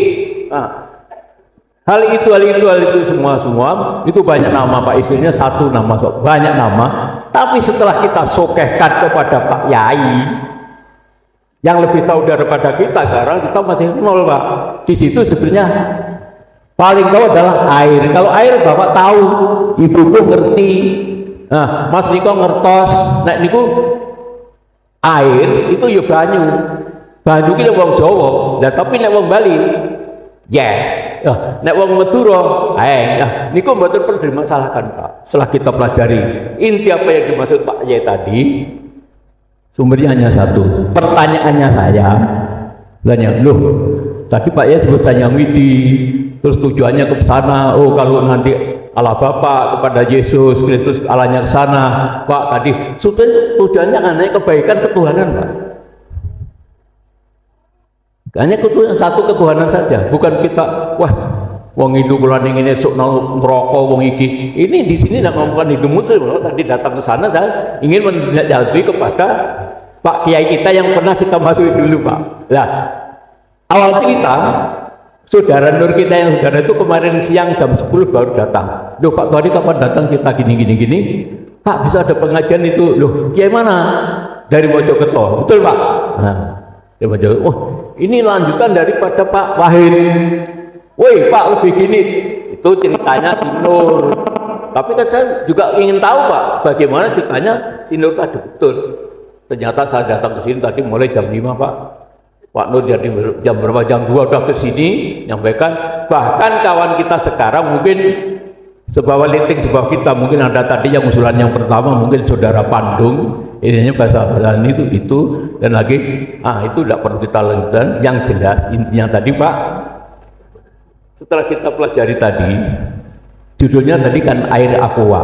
hal itu semua itu banyak nama Pak, istrinya satu nama, banyak nama. Tapi setelah kita sokehkan kepada Pak Yai yang lebih tahu daripada kita, sekarang kita masih nol Pak. Di situ sebenarnya paling tahu adalah air. Kalau air Bapak tahu, ibu-ibu ngerti. Nah, Mas Niko ngertos, nek niku air itu ya banyu. Banyu ki nek wong Jawa, lah tapi nek wong Bali nek wong Madura, niku mboten perlu dimasalahkan Pak. Setelah kita pelajari inti apa yang dimaksud Pak Yai tadi, sumbernya hanya satu. Pertanyaannya saya, loh, tadi Pak Yai sebut Sang Hyang Widi, terus tujuannya ke sana. Oh, kalau nanti Allah Bapa kepada Yesus Kristus, Allahnya ke sana Pak. Tadi tujuannya hanya kebaikan ketuhanan Pak, hanya satu ketuhanan saja, bukan kita wong Hindu kula ning ngene sok neraka wong iki. Ini di sini tidak ngomongkan Hindu Muslim. Tadi datang ke sana dan ingin menjadi kepada Pak Kiai kita yang pernah kita masuki dulu Pak. Nah, awal cerita saudara Nur kita yang saudara itu kemarin siang jam 10 baru datang. Loh Pak, tadi kapan datang kita gini. Pak, bisa ada pengajian itu. Loh, ya mana? Dari Mojokerto. Betul Pak? Nah, dari Mojokerto. Oh, ini lanjutan daripada Pak Wahid. Woi Pak, lebih gini. Itu ceritanya si Nur. Tapi kan saya juga ingin tahu Pak, bagaimana ceritanya si Nur tadi. Betul. Ternyata saya datang ke sini tadi mulai jam 5 Pak. Pak Nur jadi jam berapa? Jam 2 udah ke sini nyampaikan. Bahkan kawan kita sekarang mungkin sebawa liting sebab kita, mungkin ada tadi yang usulan yang pertama mungkin saudara Pandung, ininya bahasa itu dan lagi itu tidak perlu kita lanjutkan. Yang jelas intinya tadi Pak, setelah kita pelajari tadi, judulnya tadi kan air aqua.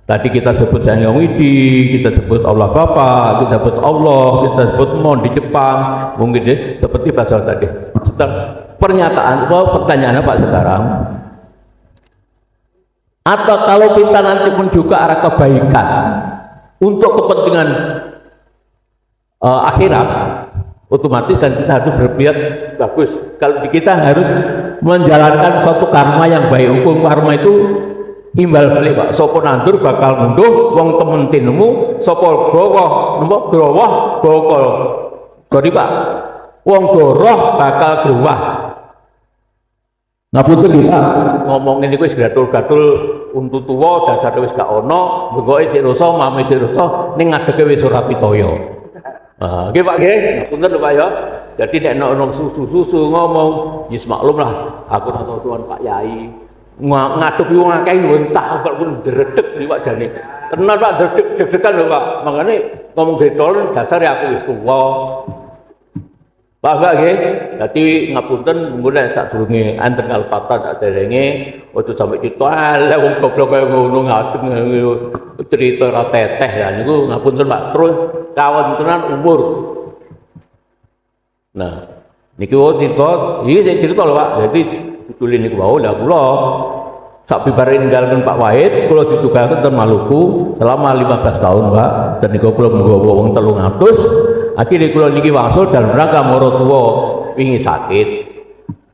Tadi kita sebut Sang Hyang Widi, kita sebut Allah Bapa, kita sebut Allah, kita sebut Mon di Jepang, mungkin seperti bahasa tadi. Setelah pertanyaannya Pak sekarang, atau kalau kita nanti menuju ke arah kebaikan untuk kepentingan akhirat, otomatis kan kita harus berbuat bagus. Kalau kita harus menjalankan suatu karma yang baik. Hukum karma itu imbal balik Pak. Sopo nandur bakal munduh, wong temen tinemu, sopo growah bokol. Jadi Pak, wong goroh bakal growah. Ngapunten iki Pak, ngomongin iku wis gatul-gatul untuk tuwa dasar wis gak ono, bengoke sik rasa, mame sik rasa, ning ngadege wis ora pitaya. Nggih Pak nggih, ngapunten lho Pak ya. Jadi nek ono susu ngomong, wis maklum lah, aku ora tau tuan Pak Yai. Ngadepi wong akeh entah kok pun dredeg iki Pak jane. Tenan Pak deg-degan lho Pak. Makane ngomong getol dasar ya aku wis tuwa. Pak nggih. Dadi ngapunten mulai sadurunge enten kalpatan sak derenge ojo sampe kita ale wong goblok kaya ngono ngadeg cerita ra teteh lah niku ngapunten Pak. Terus kawontenan umur. Nah, niki cerita, iki sik cerita lho Pak. Jadi judul niku wau lah kula sak bibare ninggalken Pak Wahid kula ditugaken ten Maluku selama 15 tahun Pak. Dan niku kula nggawa wong 300. Akhirnya kula niki wangsul dalam rangka maratuwa wingi sakit.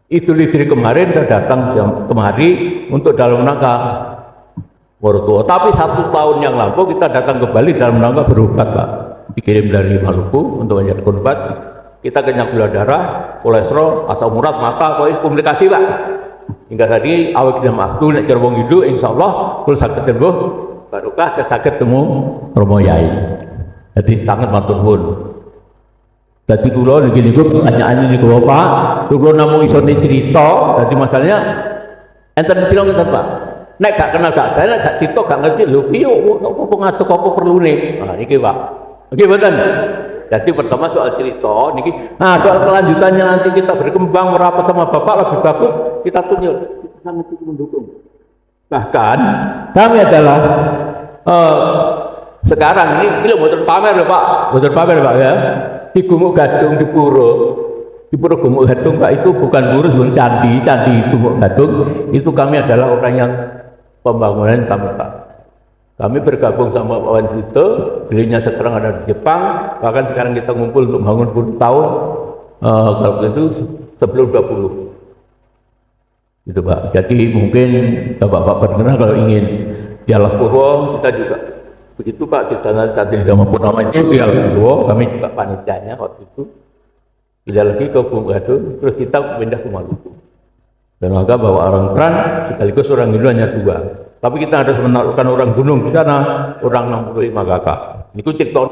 Idul Fitri kemarin saya datang kemari untuk dalam rangka Wortua. Tapi 1 tahun yang lalu kita datang ke Bali dalam rangka berobat, Pak. Dikirim dari Maluku untuk menyatakan obat. Kita kena gula darah, kolesterol, asam urat, mata, komplikasi, Pak. Hingga tadi awal kita masuk nek cara wong hidup insyaallah kula saged tembuh barokah saged temu Romo Yai. Jadi sangat matur nuwun. Dadi kula niki niku pertanyaan niku Pak, kula namung iso cerita, dadi masalahnya enten sira ngeten Pak. Nek gak kenal gak saya nek gak cerita gak ngerti lho piye opo ngatur apa perlune. Nah niki Pak. Nggih mboten. Jadi pertama soal cerita niki. Nah, soal kelanjutannya nanti kita berkembang merapat sama Bapak lebih bagus kita tunjuk. Kita sangat mendukung. Bahkan kami adalah sekarang ini mboten pamer lho Pak. Mboten pamer Pak ya. Di Gumuk Gadung di Puro Gumuk Gadung Pak itu bukan lurus pun candi Gumuk Gadung itu kami adalah orang yang pembangunan kami Pak. Kami bergabung sama Pak Wan Juto, beliaunya sekarang ada di Jepang, bahkan sekarang kita ngumpul untuk bangun 10 tahun, kalau itu sebelum 20. Gitu Pak. Jadi mungkin Bapak berkenan kalau ingin di Alas Purwo, kita juga begitu Pak, di sana saat ini sama Purnama itu di Alas Purwo, kami juga panitianya waktu itu. Tidak lagi ke Bungkadu, terus kita pindah ke Maluku. Dan maka bawa orang Kran, sekaligus orang Hindu hanya 2. Tapi kita harus menaruhkan orang gunung di sana, orang 65 kakak. Ini ku cerita.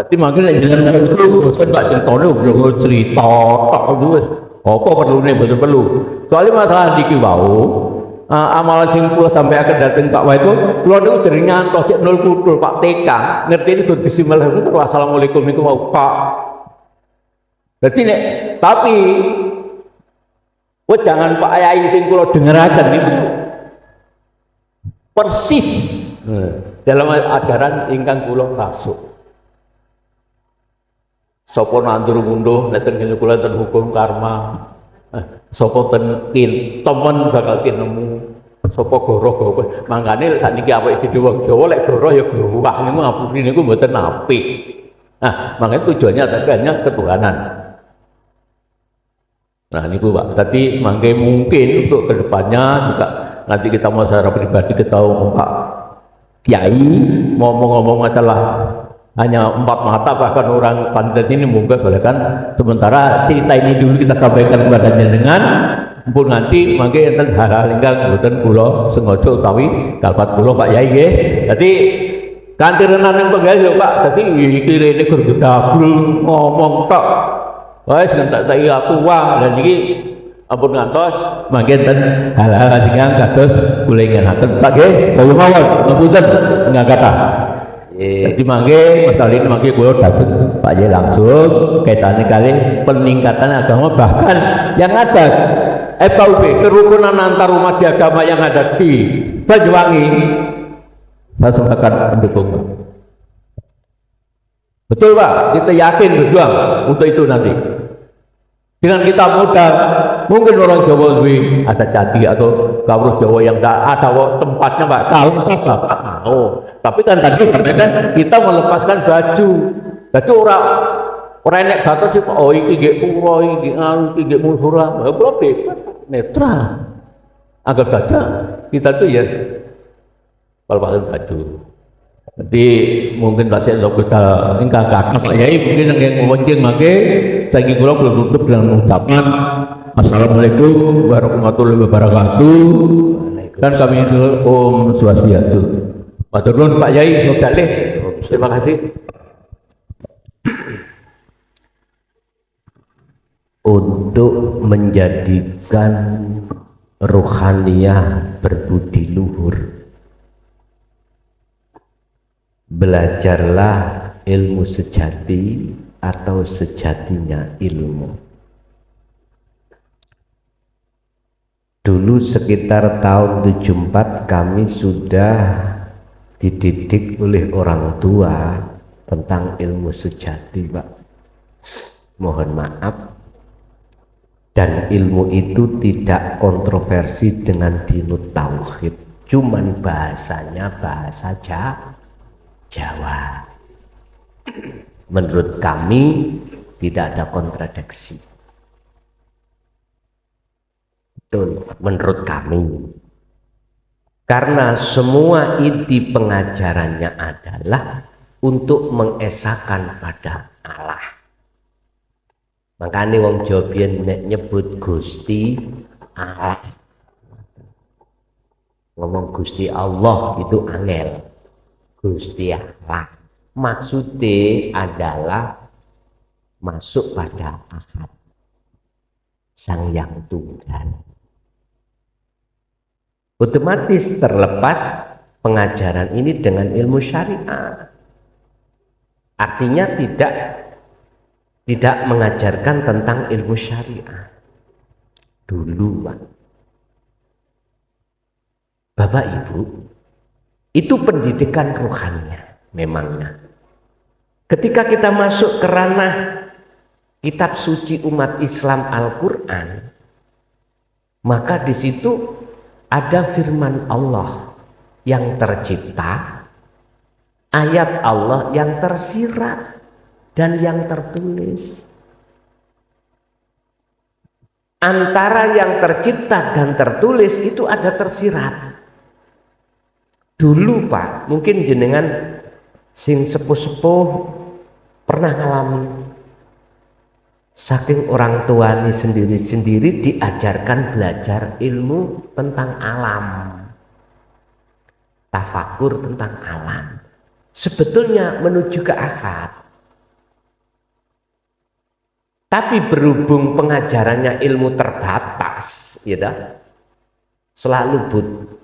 Jadi makin jangan itu, saya tak cerita ini, cerita tak dulu. Apa perlu nih betul perlu. Soalnya masalah diki wau, amalan sing kula sampai akan datang Pak Wah itu, kula niku jeringan kok cek 0 kutul Pak TK, ngerti ini gur bismillah itu assalamualaikum niku mau Pak. Jadi nek tapi jangan Pak Yai sing kula dengeraken niku persis dalam ajaran ingkang kula rasuk. Sapa nandur ngunduh nek ten kula ten hukum karma. Sapa ten temen bakal tinemu. Sapa goroh mangkane sakniki awake dhewe wong Jawa lek goroh ya growah niku ngapuri niku mboten apik. Nah, makanya tujuannya hanya ketuhanan. Nah, niku Pak. Tadi mangke mungkin untuk kedepannya juga nanti kita mau secara pribadi ketahui Pak Kiai ngomong-ngomong masalah hanya 4 mata bahkan orang pandai ini mungkin boleh kan sementara cerita ini dulu kita sampaikan kepada jenengan pun nanti mungkin enten hal-hal ingkang mboten kula sengaja utawi kalpat kula Pak Yai nggih. Dadi kanthi renan penggawe lho Pak. Dadi iki rene gur gedabul ngomong tok. Wes tak aku wah dan iki ampun ngantos mangke ten hal-hal ingkang kados kula inginaken Pak nggih kula mawon ngapunten ngangkata. Jadi mangke masalah ini mangke kula dateng Pak Yai langsung kaitannya kali peningkatan agama bahkan yang ada FKUB kerukunan antar umat di agama yang ada di Banyuwangi saya sepakat mendukung. Betul Pak, kita yakin berjuang untuk itu nanti. Dengan kita modal, mungkin orang Jawa lebih ada candi atau kawruh Jawa yang ada tempatnya Pak. Kalau Bapak mau, tapi kan tadi sampaikan kita melepaskan baju. Baju orang nek batas sih, oh iki nggih pura, iki nggih musura, bebas netral. Anggap saja kita tuh ya melepas baju. Jadi mungkin Pak Syekh kita ingkang kakak Pak Yai mungkin yang mungkin mangke saiki kula belum tutup dengan ucapan Assalamualaikum warahmatullahi wabarakatuh. Dan kami Om Swastiastu. Matur nuwun Pak Yai Dalih. Terima kasih. Untuk menjadikan ruhaniyah berbudi luhur, belajarlah ilmu sejati atau sejatinya ilmu. Dulu sekitar tahun 74 kami sudah dididik oleh orang tua tentang ilmu sejati Pak. Mohon maaf, dan ilmu itu tidak kontroversi dengan dinut tauhid, cuman bahasanya bahasa Jawa. Menurut kami tidak ada kontradiksi. Betul, menurut kami. Karena semua inti pengajarannya adalah untuk mengesahkan pada Allah. Makanya wong Jawa biyen nek nyebut Gusti Allah. Ngomong Gusti Allah itu angel. Gusti Allah. Maksudnya adalah masuk pada Ahad. Sang Yang Tunggal. Otomatis terlepas pengajaran ini dengan ilmu syariat. Artinya tidak mengajarkan tentang ilmu syariat dulu, Pak. Bapak Ibu, itu pendidikan rohaninya memangnya. Ketika kita masuk ke ranah kitab suci umat Islam Al-Quran, maka di situ ada firman Allah yang tercipta, ayat Allah yang tersirat dan yang tertulis. Antara yang tercipta dan tertulis itu ada tersirat. Dulu Pak, mungkin jenengan sing sepuh-sepuh pernah ngalamin. Saking orang tuanya sendiri-sendiri diajarkan belajar ilmu tentang alam, tafakur tentang alam, sebetulnya menuju ke akad. Tapi berhubung pengajarannya ilmu terbatas, ya, selalu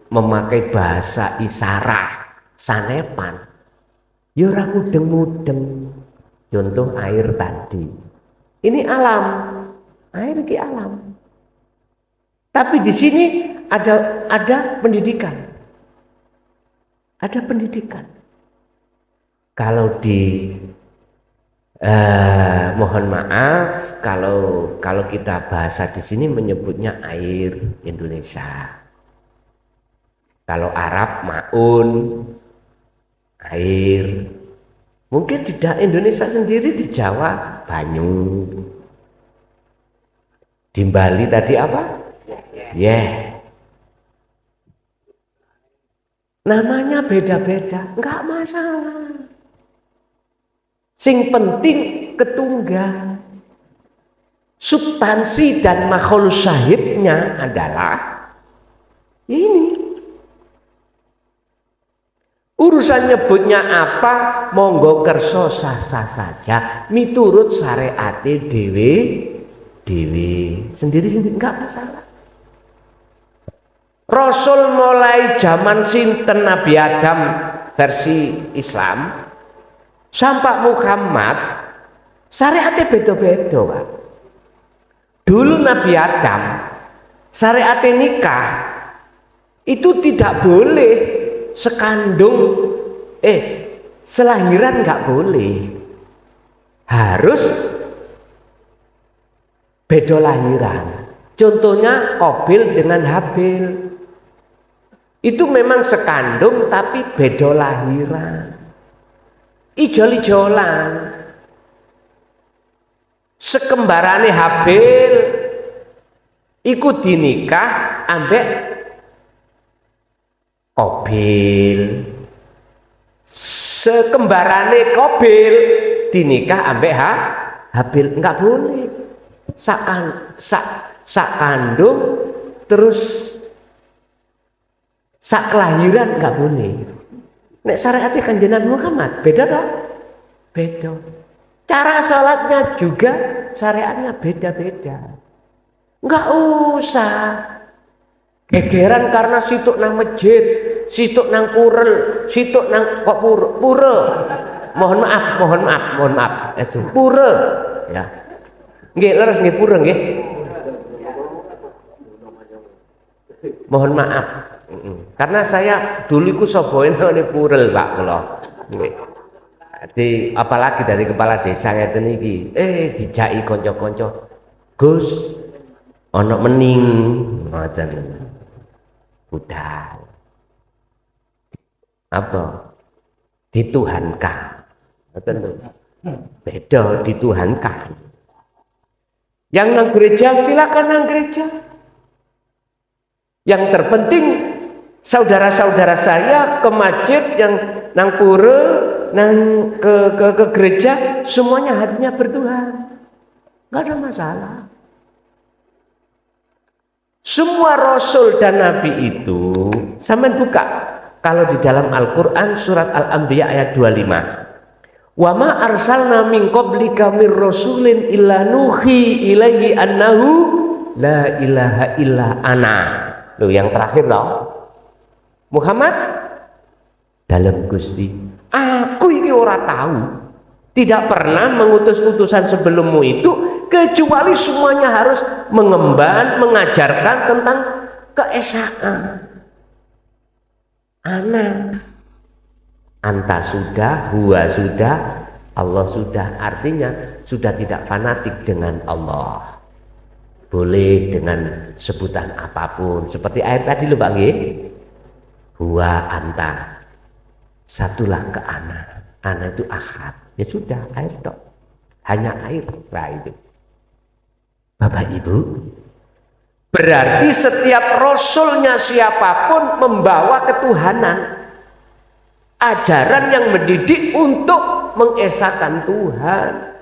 memakai bahasa isyarat, sanepan, ya ora mudeng-mudeng. Contoh air tadi. Ini alam, air ki alam. Tapi di sini ada pendidikan, ada pendidikan. Kalau mohon maaf, kalau kita bahasa di sini menyebutnya air Indonesia. Kalau Arab maun, air. Mungkin di Indonesia sendiri, di Jawa banyu, di Bali tadi apa? Namanya beda-beda, nggak masalah. Sing penting ketunggal. Substansi dan makhul syahidnya adalah ini. Urusan nyebutnya apa, monggo kerso sah-sah saja, miturut syariate dewe sendiri-sendiri, enggak masalah. Rasul mulai zaman sinten Nabi Adam versi Islam sampai Muhammad syariate beda-beda, Pak. Dulu Nabi Adam syariate nikah itu tidak boleh sekandung selahiran, nggak boleh, harus beda lahiran. Contohnya Qabil dengan Habil itu memang sekandung tapi beda lahiran, ijol-ijolan. Sekembarane Habil ikut dinikah ambek Qabil, sekembarane Qabil dinikah ambek Habil, enggak boleh. Sak kandung terus sak kelahiran enggak boleh. Nek syariat Kanjeng Nabi Muhammad beda toh? Beda. Cara sholatnya juga syariatnya beda-beda. Enggak usah gegeran karena situk nang masjid, situk nang purel, situk nang kok pura. Mohon maaf. Pura. Ya. Nggih, leres nggih pura nggih. Mohon maaf. Karena saya dulu iku soboen ning purel, Pak, kula. Nggih. Jadi apalagi dari kepala desa ngeten iki, dijaki kanca-kanca. Gus, ana mening ngoten. Budal. Apa? Dituhankan. Ngoten lho. Beda dituhankan. Yang nang gereja silakan nang gereja. Yang terpenting saudara-saudara saya ke masjid, yang nang pura, nang ke gereja, semuanya hatinya bertuhan. Nggak ada masalah. Semua rasul dan nabi itu, sampean buka kalau di dalam Al-Qur'an surat Al-Anbiya ayat 25. Wa ma arsalna min qablika mir rasulin illa nuhi ilaihi annahu la ilaha illa ana. Loh, yang terakhir loh. Muhammad dalam Gusti, aku ini ora tahu, tidak pernah mengutus utusan sebelummu itu kecuali semuanya harus mengemban, mengajarkan tentang keesaan. Ana, anta sudah, huwa sudah, Allah sudah. Artinya sudah tidak fanatik dengan Allah. Boleh dengan sebutan apapun, seperti ayat tadi lho Pak nggih. Huwa anta, satulah ke ana. Ana itu ahad. Ya sudah, air dok. Hanya air. Nah itu. Bapak Ibu, berarti setiap rasulnya siapapun membawa ketuhanan, ajaran yang mendidik untuk mengesahkan Tuhan.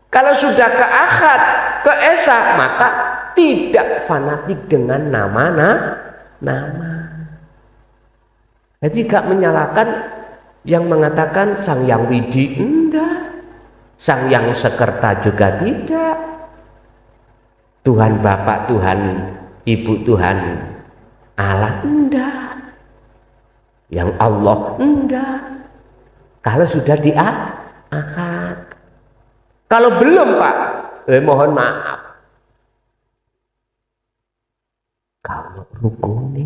Kalau sudah ke ahad, ke esa, maka tidak fanatik dengan nama. Jadi gak menyalahkan yang mengatakan Sang Yang Widi, enggak. Sang Yang Sekerta juga tidak. Tuhan Bapak, Tuhan Ibu, Tuhan Allah, enggak. Yang Allah, enggak. Kalau sudah di ahad. Kalau belum Pak, mohon maaf. Kalau rukuni.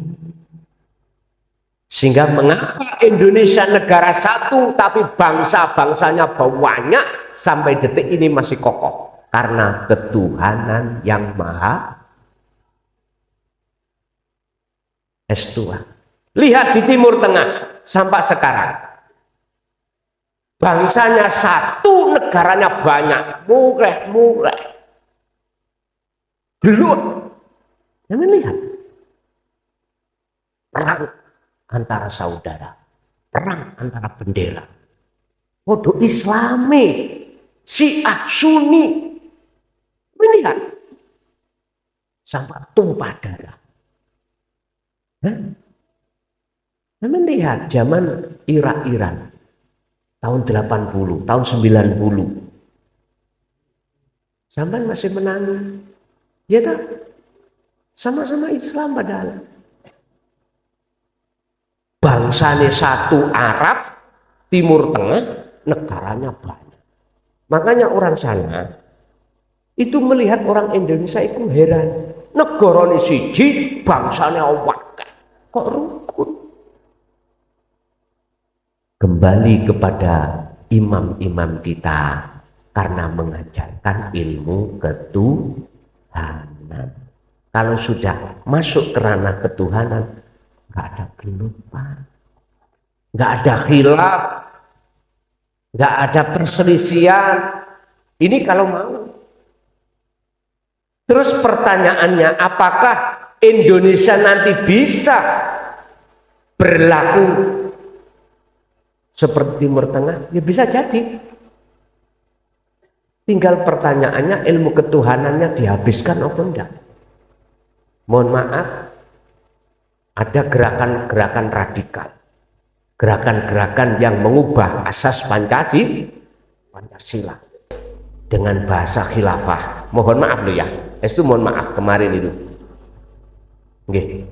Sehingga mengapa Indonesia negara satu tapi bangsa-bangsanya banyak sampai detik ini masih kokoh? Karena ketuhanan yang maha estua. Lihat di Timur Tengah sampai sekarang. Bangsanya satu, negaranya banyak. Mureh. Gelut. Jangan lihat. Perang antara saudara. Perang antara bendera. Waduh Islami. Syiah Sunni. Melihat. Sampai tumpah darah. Melihat zaman Irak-Iran. Tahun 80, tahun 90. Sampai masih menangis. Ya tak? Sama-sama Islam padahal. Bangsanya satu Arab, Timur Tengah, negaranya banyak. Makanya orang sana itu melihat orang Indonesia itu heran. Negara ini siji, bangsanya wakil. Kok rukun? Kembali kepada imam-imam kita karena mengajarkan ilmu ketuhanan. Kalau sudah masuk ke ranah ketuhanan, nggak ada gelupan, nggak ada khilaf, nggak ada perselisihan. Ini kalau mau. Terus pertanyaannya, apakah Indonesia nanti bisa berlaku seperti Timur Tengah? Ya bisa jadi. Tinggal pertanyaannya, ilmu ketuhanannya dihabiskan apa enggak? Mohon maaf, ada gerakan-gerakan radikal, gerakan-gerakan yang mengubah asas Pancasila dengan bahasa khilafah. Mohon maaf loh ya, itu mohon maaf kemarin itu. Oke.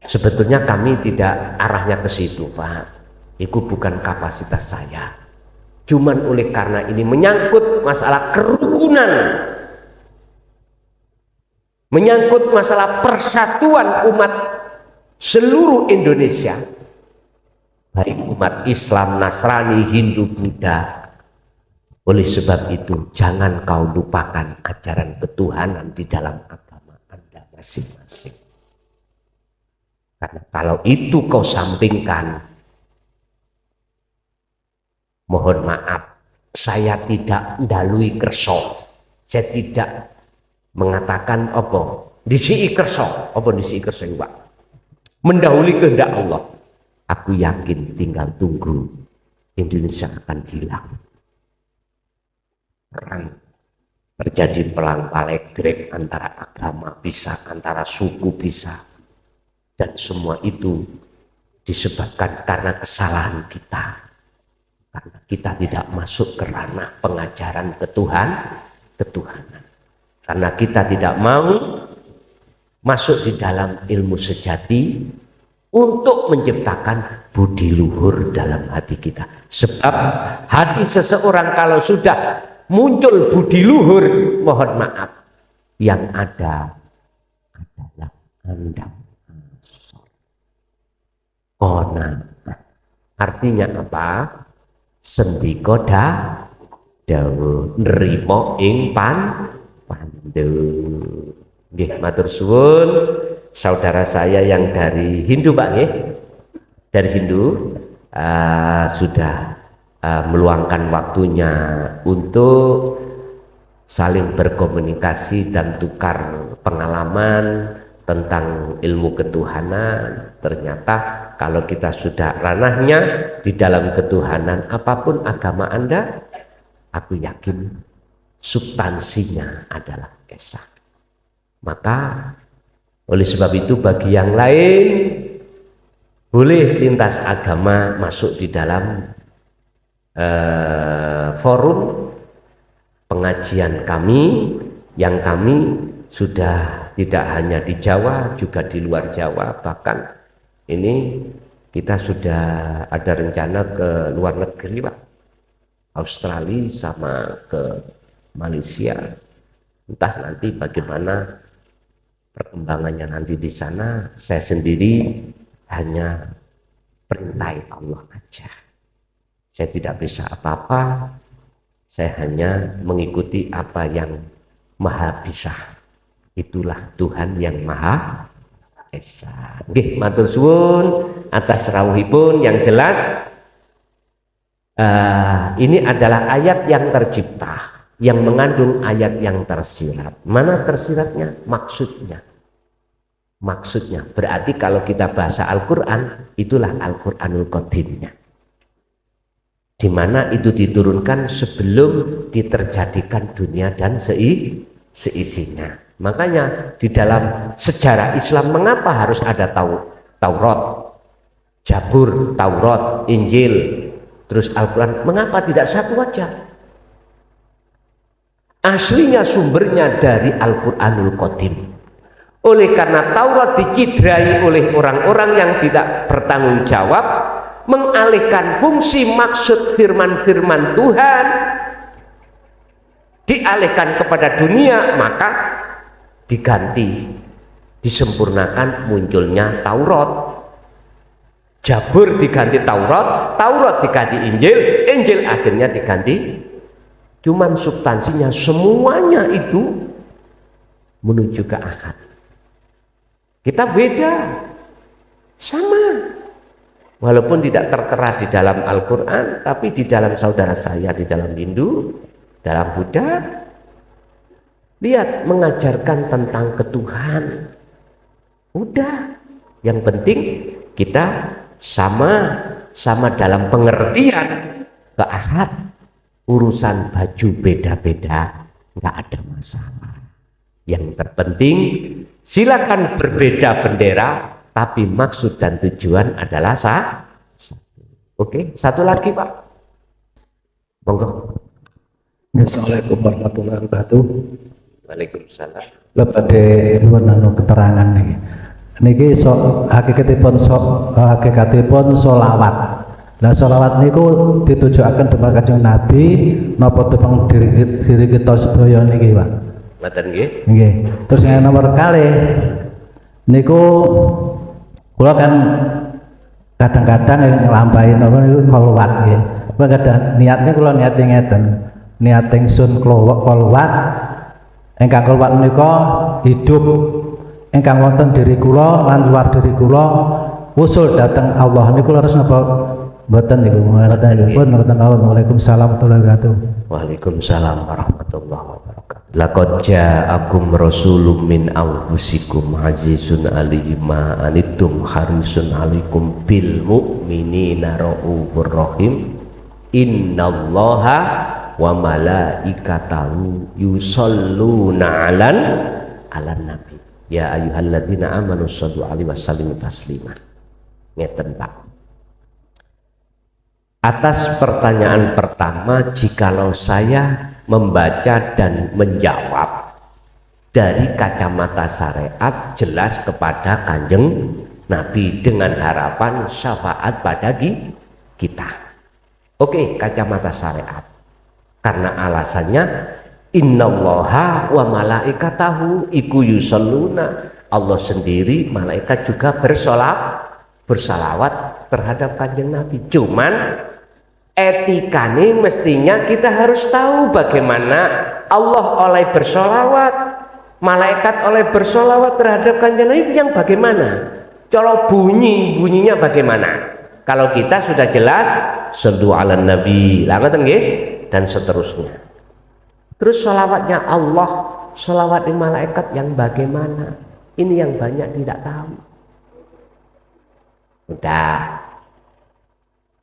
Sebetulnya kami tidak arahnya ke situ, Pak. Itu bukan kapasitas saya. Cuman oleh karena ini menyangkut masalah kerukunan, menyangkut masalah persatuan umat seluruh Indonesia, baik umat Islam, Nasrani, Hindu, Buddha. Oleh sebab itu jangan kau lupakan ajaran ketuhanan di dalam agama Anda masing-masing. Karena kalau itu kau sampingkan, mohon maaf, saya tidak ndalui kerso, saya tidak mengatakan apa Disiki kersa, apa disiki kersa Pak? Mendahului kehendak Allah. Aku yakin tinggal tunggu Indonesia akan hilang. Perang terjadi pelang palegrek antara agama bisa, antara suku bisa, dan semua itu disebabkan karena kesalahan kita, karena kita tidak masuk ke ranah pengajaran ketuhanan, karena kita tidak mau masuk di dalam ilmu sejati untuk menciptakan budi luhur dalam hati kita. Sebab hati seseorang kalau sudah muncul budi luhur, mohon maaf, yang ada adalah andam kona. Artinya apa? Sendikoda dawu nerimo ing pandu. Nggih, matur suwun saudara saya yang dari Hindu Pak nggih. Dari Hindu sudah meluangkan waktunya untuk saling berkomunikasi dan tukar pengalaman tentang ilmu ketuhanan. Ternyata kalau kita sudah ranahnya di dalam ketuhanan, apapun agama Anda, aku yakin substansinya adalah Esa. Maka oleh sebab itu bagi yang lain boleh lintas agama masuk di dalam forum pengajian kami, yang kami sudah tidak hanya di Jawa, juga di luar Jawa. Bahkan ini kita sudah ada rencana ke luar negeri Pak, Australia sama ke Malaysia. Entah nanti bagaimana perkembangannya nanti di sana. Saya sendiri hanya perintah Allah aja. Saya tidak bisa apa-apa. Saya hanya mengikuti apa yang Maha bisa. Itulah Tuhan yang Maha Esa. Nggih, matur suwun atas rawuhipun. Yang jelas ini adalah ayat yang tercipta, yang mengandung ayat yang tersirat. Mana tersiratnya? Maksudnya berarti kalau kita bahasa Al-Quran, itulah Al-Quranul Qadirnya, di mana itu diturunkan sebelum diterjadikan dunia dan seisinya. Makanya di dalam sejarah Islam mengapa harus ada Taurat, Zabur, Taurat, Injil, terus Al-Quran? Mengapa tidak satu aja? Aslinya sumbernya dari Al-Quranul Qadim. Oleh karena Taurat dicidrai oleh orang-orang yang tidak bertanggung jawab, mengalihkan fungsi maksud firman-firman Tuhan, dialihkan kepada dunia, maka diganti, disempurnakan, munculnya Taurat. Zabur diganti Taurat, Taurat diganti Injil, Injil akhirnya diganti. Cuman substansinya semuanya itu menuju ke akad. Kita beda, sama. Walaupun tidak tertera di dalam Al-Quran, tapi di dalam saudara saya, di dalam Hindu, dalam Buddha, lihat mengajarkan tentang ketuhanan. Udah, yang penting kita sama dalam pengertian ke ahad. Urusan baju beda-beda nggak ada masalah. Yang terpenting silakan berbeda bendera, tapi maksud dan tujuan adalah satu. Oke, satu lagi Pak, monggo. Assalamualaikum warahmatullahi wabarakatuh. Waalaikumsalam. Lepade nuwun anu keterangan niki hakikatipun sholawat. Nah sholawat niku ditujuaken dhumateng Kanjeng Nabi napa tepang diri kita sedaya niki Pak? Ngoten nggih. Nggih. Terus yang nomor kalih niku kula kan kadang-kadang nglampahi napa niku kolwat nggih. Kula kadang niatnya kula niati ngeten. Niat ingsun kolwat ingkang kolwat menika hidup ingkang wonten diri kula lan luar diri kula usul dhateng Allah niku harus napa Mboten niku Waalaikumsalam warahmatullahi wabarakatuh. Waalaikumsalam warahmatullahi wabarakatuh. Laqad ja'akum rasulun min anfusikum azizun alayhi ma anittum harisun alaikum bil mu'minina raufur rahim. Innallaha wa malaikatahu yusholluna 'alan nabi. Ya ayyuhalladzina amanu shallu 'alaihi wa sallimu taslima. Ngeten Pak. Atas pertanyaan pertama, jikalau saya membaca dan menjawab dari kacamata syariat jelas kepada Kanjeng Nabi dengan harapan syafaat pada kita. Oke, kacamata syariat. Karena alasannya innallaha wa malaikatahu iku yusholluna. Allah sendiri, malaikat juga bersalawat terhadap Kanjeng Nabi. Cuman etikanya mestinya kita harus tahu bagaimana Allah oleh bersolawat, malaikat oleh bersolawat terhadap Kanjeng Nabi yang bagaimana. Kalau bunyinya bagaimana. Kalau kita sudah jelas shollu 'alan nabi dan seterusnya. Terus sholawatnya Allah, sholawat di malaikat yang bagaimana. Ini yang banyak tidak tahu. Udah.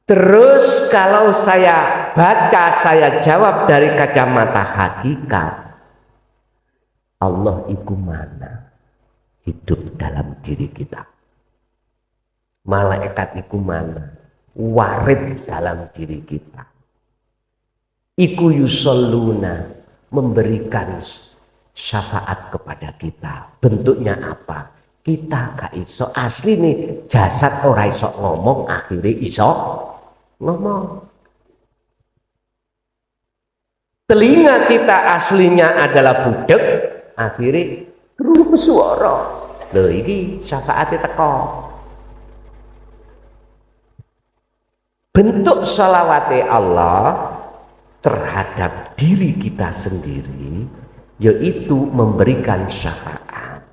Terus kalau saya baca, saya jawab dari kacamata hakikat, Allah itu mana? Hidup dalam diri kita. Malaikat itu mana? Warid dalam diri kita. Iku yusholluna, memberikan syafaat kepada kita. Bentuknya apa? Kita gak iso asli nih, jasad ora iso ngomong, akhirnya iso ngomong. Telinga kita aslinya adalah budek, akhirnya krungu suara. Lho iki syafaate teko. Bentuk sholawate Allah terhadap diri kita sendiri yaitu memberikan syafaat,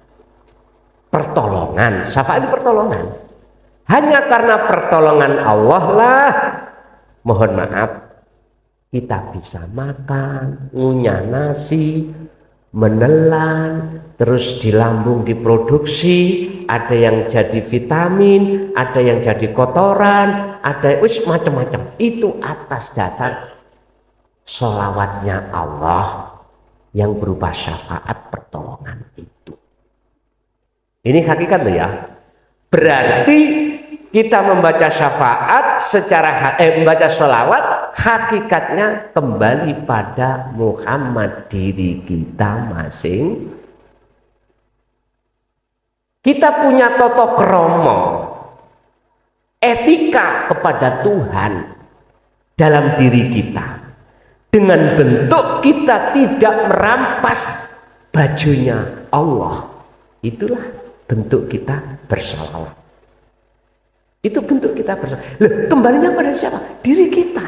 pertolongan. Syafaat itu pertolongan. Hanya karena pertolongan Allah lah, mohon maaf, kita bisa makan, ngunyah nasi, menelan, terus di lambung diproduksi, ada yang jadi vitamin, ada yang jadi kotoran, ada macam-macam. Itu atas dasar sholawatnya Allah yang berupa syafaat pertolongan itu. Ini hakikat loh ya. Berarti kita membaca syafaat secara membaca sholawat, hakikatnya kembali pada Muhammad, diri kita masing. Kita punya toto kromo, etika kepada Tuhan dalam diri kita. Dengan bentuk kita tidak merampas bajunya Allah. Itulah bentuk kita bersalawat. Itu bentuk kita bersalawat. Loh, kembalinya pada siapa? Diri kita.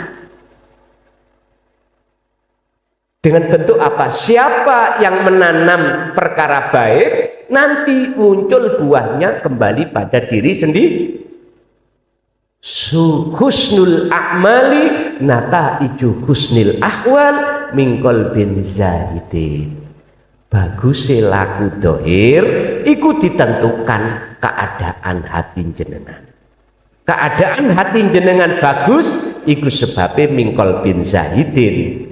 Dengan bentuk apa? Siapa yang menanam perkara baik, nanti muncul buahnya kembali pada diri sendiri. Husnul a'mali nataiju husnil ahwal mingkol bin zahidin. Bagusnya laku dohir iku ditentukan keadaan hati jenengan. Keadaan hati jenengan bagus iku sebabnya mingkol bin zahidin,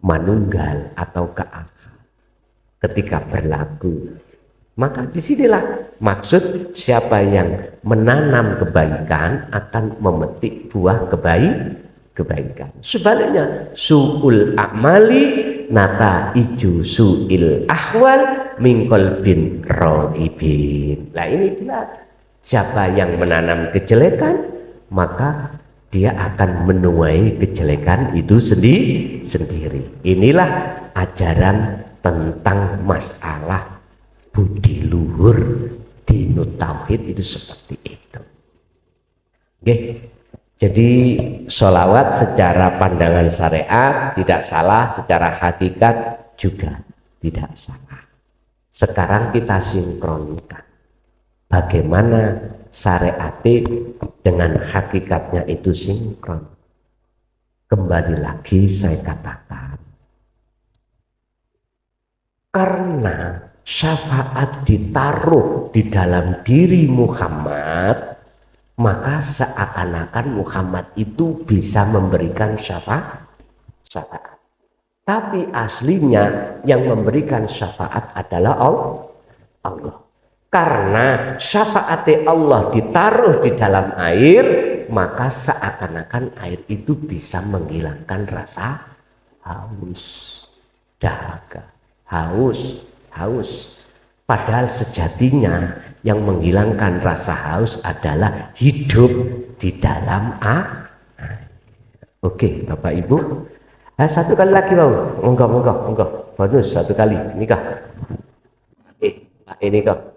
manunggal atau keakal ketika berlaku. Maka disinilah maksud siapa yang menanam kebaikan akan memetik buah kebaikan. Sebaliknya su'ul a'mali nata iju su'il ahwal mingkol bin ro'ibin. Nah ini jelas, siapa yang menanam kejelekan maka dia akan menuai kejelekan itu sendiri. Inilah ajaran tentang masalah budi luhur dinut tauhid itu seperti itu. Oke. Jadi sholawat secara pandangan syariat tidak salah, secara hakikat juga tidak salah. Sekarang kita sinkronkan bagaimana syariat dengan hakikatnya itu sinkron. Kembali lagi saya katakan, karena syafaat ditaruh di dalam diri Muhammad, maka seakan-akan Muhammad itu bisa memberikan syafaat. Tapi aslinya yang memberikan syafaat adalah Allah. Karena syafaat Allah ditaruh di dalam air, maka seakan-akan air itu bisa menghilangkan rasa haus, dahaga, haus. Padahal sejatinya yang menghilangkan rasa haus adalah hidup di dalam air. Oke, Bapak Ibu. Satu kali lagi mau, monggo. Bonus satu kali, nikah. Ini kok.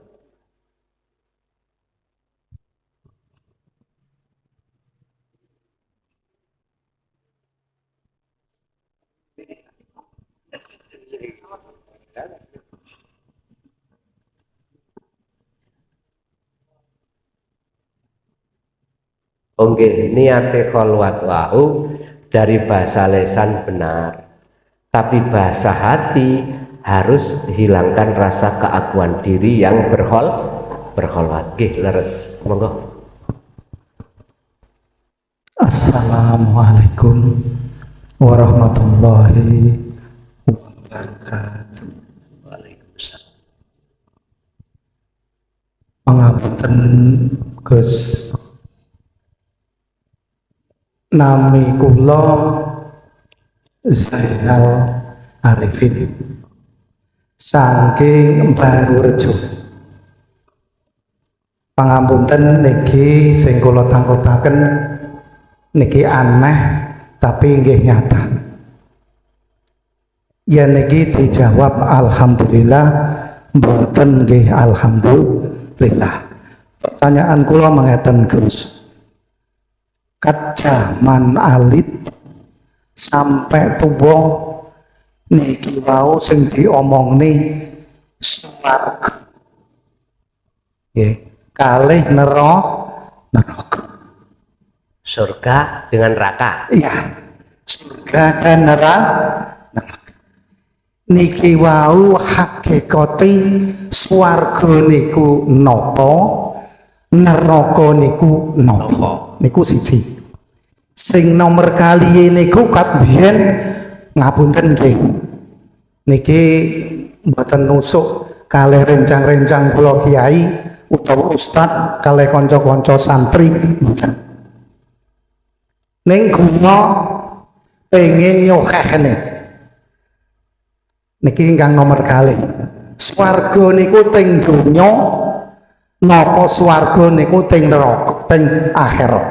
Oke, niate kholwat wau dari bahasa lesan benar, tapi bahasa hati harus hilangkan rasa keakuan diri yang berkholwat. Oke, leres, monggo. Assalamualaikum warahmatullahi wabarakatuh. Waalaikumsalam. Pangapunten Gus, nami kula Zainal Arifin saking Barurejo. Pangapunten niki sing kula tangkutaken niki aneh tapi nggih nyata. Ya niki dijawab alhamdulillah, mboten nggih alhamdulillah. Pertanyaan kula mangeten Gus. Kajaman alit sampai tuwa niki wau sing diomongni swarga. Nggih, kalih neraka. Surga dengan neraka. Iya, surga dan neraka. Niki wau hakikate swarga niku napa, neraka niku napa. Niku siji. Sing nomor kali niku kat biyen ngapunten nggih. Niki mboten nusuk kalih rencang-rencang kula kiai utawa ustad kalih kanca-kanca santri mboten. Ning kula pengen nyokehne. Niki ingkang nomor kali. Swarga niku teng donya, napa swarga niku teng neraka, teng akhirat.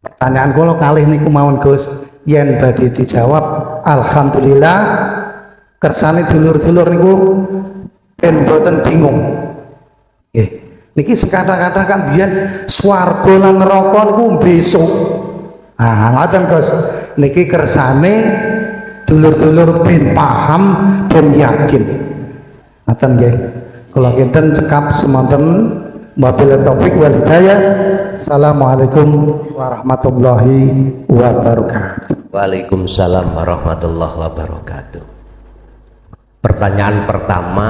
Pertanyaan kula kalih niku mawon Gus, yen badhe dijawab alhamdulillah, kersane dulur-dulur niku ben boten bingung. Nggih. Niki sekata-kata kan biyen swarga lan neraka niku besok. Ngoten Gus. Niki kersane dulur-dulur ben paham ben yakin. Ngoten nggih. Kula kinten cekap semonten wabillahi taufik wal hidayah. Assalamualaikum warahmatullahi wabarakatuh. Waalaikumsalam warahmatullahi wabarakatuh. Pertanyaan pertama,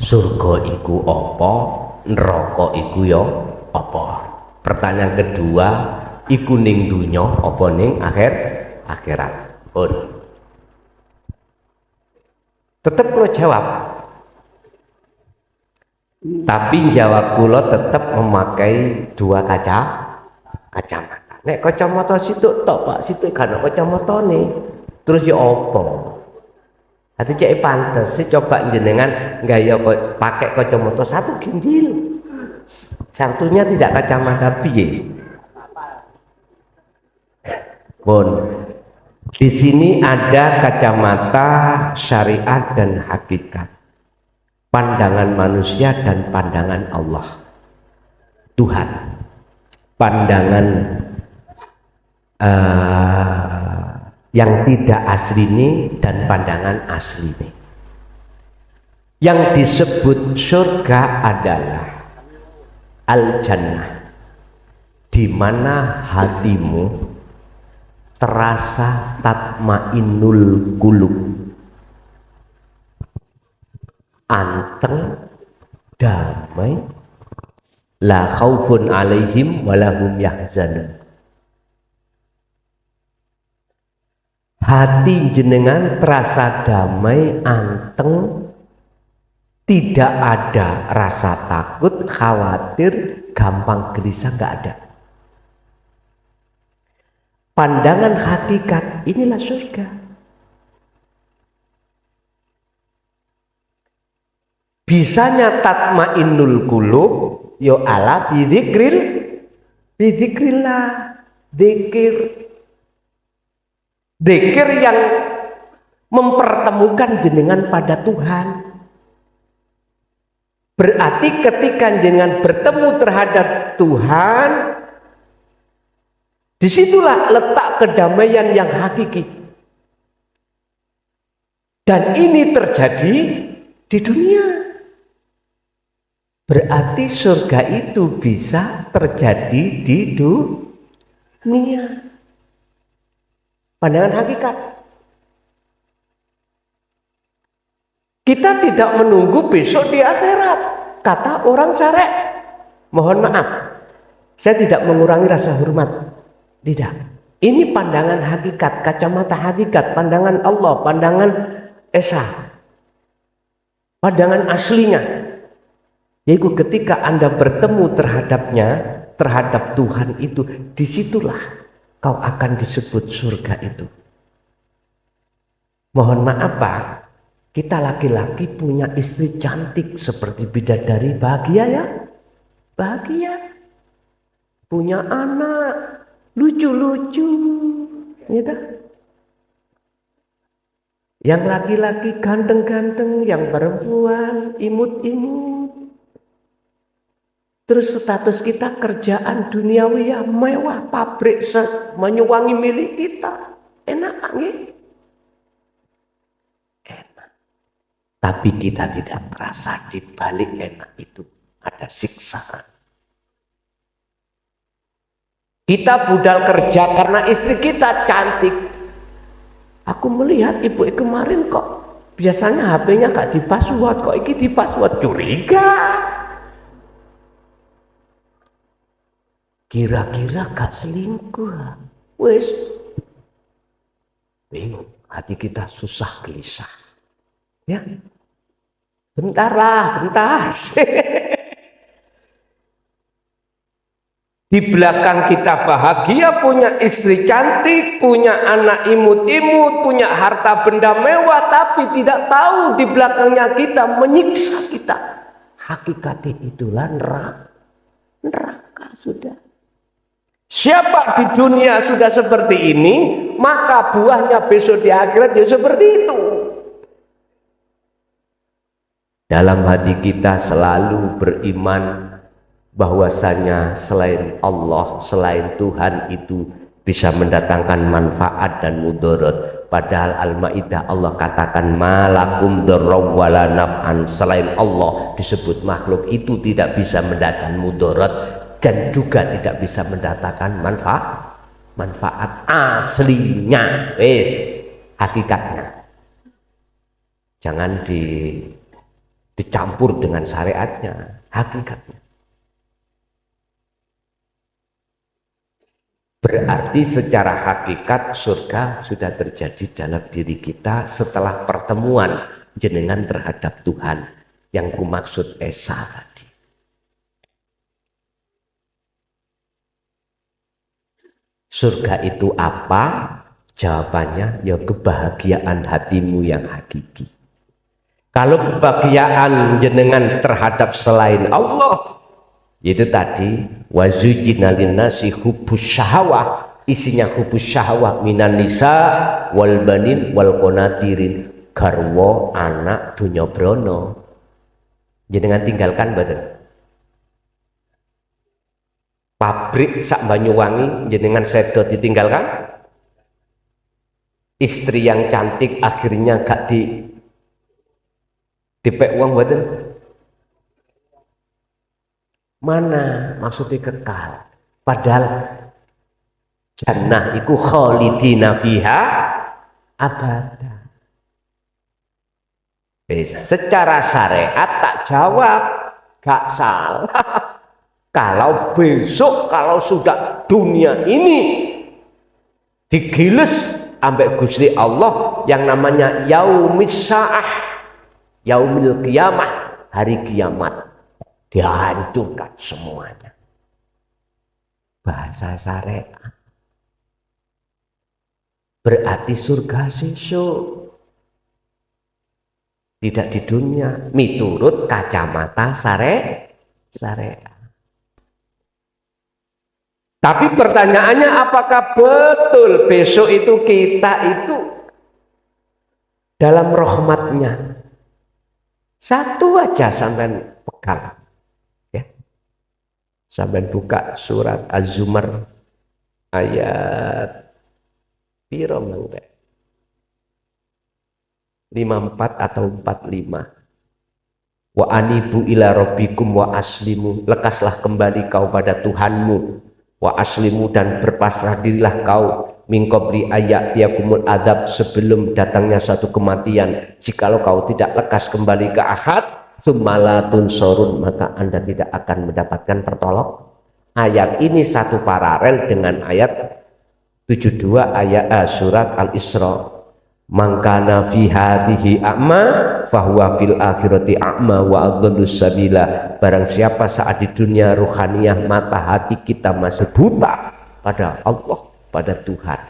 surga iku apa, neraka iku ya apa? Pertanyaan kedua, iku ning dunya apa ning akhirat? Pun tetep lo jawab, tapi jawab kula tetap memakai dua kacamata. Nek kacamata situ tok Pak, situ kan kacamata nih. Terus ya apa? Hati cek pantes sih, coba jenengan gaya pakai kacamata satu gindil, satunya tidak kacamata piye. Bon, di sini ada kacamata syariat dan hakikat, pandangan manusia dan pandangan Allah Tuhan, pandangan yang tidak asli ini dan pandangan asli ini. Yang disebut surga adalah al-jannah, di di mana hatimu terasa tatmainnul qulub, anteng, damai, la khaufun alaihim walahum yahzanun. Hati jenengan terasa damai, anteng, tidak ada rasa takut, khawatir, gampang gelisah, nggak ada. Pandangan hakikat, inilah surga. Bisanya tatmainnul qulub yo ala bidzikrillah, zikir yang mempertemukan jenengan pada Tuhan. Berarti ketika jenengan bertemu terhadap Tuhan, disitulah letak kedamaian yang hakiki. Dan ini terjadi di dunia. Berarti surga itu bisa terjadi di dunia. Pandangan hakikat. Kita tidak menunggu besok di akhirat. Kata orang syarek, mohon maaf, saya tidak mengurangi rasa hormat. Tidak. Ini pandangan hakikat, kacamata hakikat, pandangan Allah, pandangan Esa. Pandangan aslinya. Yaitu ketika Anda bertemu terhadapnya, terhadap Tuhan itu, disitulah kau akan disebut surga itu. Mohon maaf Pak, kita laki-laki punya istri cantik seperti bidadari, bahagia ya? Bahagia. Punya anak lucu-lucu, gitu. Yang laki-laki ganteng-ganteng, yang perempuan imut-imut. Terus status kita kerjaan duniawi ya mewah, pabrik menyuwangi milik kita. Enak nggih? Enak. Tapi kita tidak terasa di balik enak itu ada siksaan. Kita budal kerja karena istri kita cantik. Aku melihat ibu kemarin kok biasanya HP-nya gak di password, kok iki di password, curiga. Kira-kira gak selingkuh. Wes bingung, hati kita susah gelisah. Ya, bentar lah, bentar. Di belakang kita bahagia, punya istri cantik, punya anak imut-imut, punya harta benda mewah, tapi tidak tahu di belakangnya kita menyiksa kita. Hakikatnya itulah neraka sudah. Siapa di dunia sudah seperti ini, maka buahnya besok di akhirat ya seperti itu. Dalam hati kita selalu beriman bahwasanya selain Allah, selain Tuhan itu bisa mendatangkan manfaat dan mudarat. Padahal Al-Maidah Allah katakan malakum darraw wala naf'an. Selain Allah disebut makhluk itu tidak bisa mendatangkan mudarat dan juga tidak bisa mendatangkan manfaat aslinya, wes hakikatnya. Jangan dicampur dengan syariatnya, hakikatnya. Berarti secara hakikat surga sudah terjadi dalam diri kita setelah pertemuan jenengan terhadap Tuhan yang kumaksud Esa tadi. Surga itu apa? Jawabannya ya kebahagiaan hatimu yang hakiki. Kalau kebahagiaan jenengan terhadap selain Allah, itu tadi wazujina linnasi hubbus syahwah, isinya hubbus syahwah minan nisa wal banin wal qanatirin, garwa anak dunya brono. Jenengan tinggalkan mboten? Pabrik sak Banyuwangi jenengan sedo ditinggalkan? Istri yang cantik akhirnya gak dipek uang mboten? Mana maksudnya kekal? Padahal jannah iku khalidina fiha abada. Secara syariat tak jawab, gak salah. Kalau besok, kalau sudah dunia ini digiles ambek Gusti Allah yang namanya yaumis sa'ah, yaumil qiyamah, hari kiamat, dihancurkan semuanya. Bahasa syariat berarti surga sesuk, tidak di dunia, miturut kacamata syariat. Tapi pertanyaannya, apakah betul besok itu kita itu dalam rahmatnya? Satu aja sampai pegang, ya. Sampai buka surat Az-Zumar ayat piro mangke? 54 atau 45. Wa anibu ila rabbikum wa aslimu, lekaslah kembali kau pada Tuhanmu, wa aslimu, dan berpasrah dirilah kau, min qabli ayat tiakumul adab, sebelum datangnya suatu kematian. Jikalau kau tidak lekas kembali ke ahad, summalatun sorun, maka anda tidak akan mendapatkan pertolongan. Ayat ini satu paralel dengan ayat 72 ayat surat Al-Isra. Mangkana fi hadhihi a'ma fahuwa fil akhirati a'ma wa adallus sabila. Barang siapa saat di dunia ruhaniyah mata hati kita masih buta pada Allah, pada Tuhan,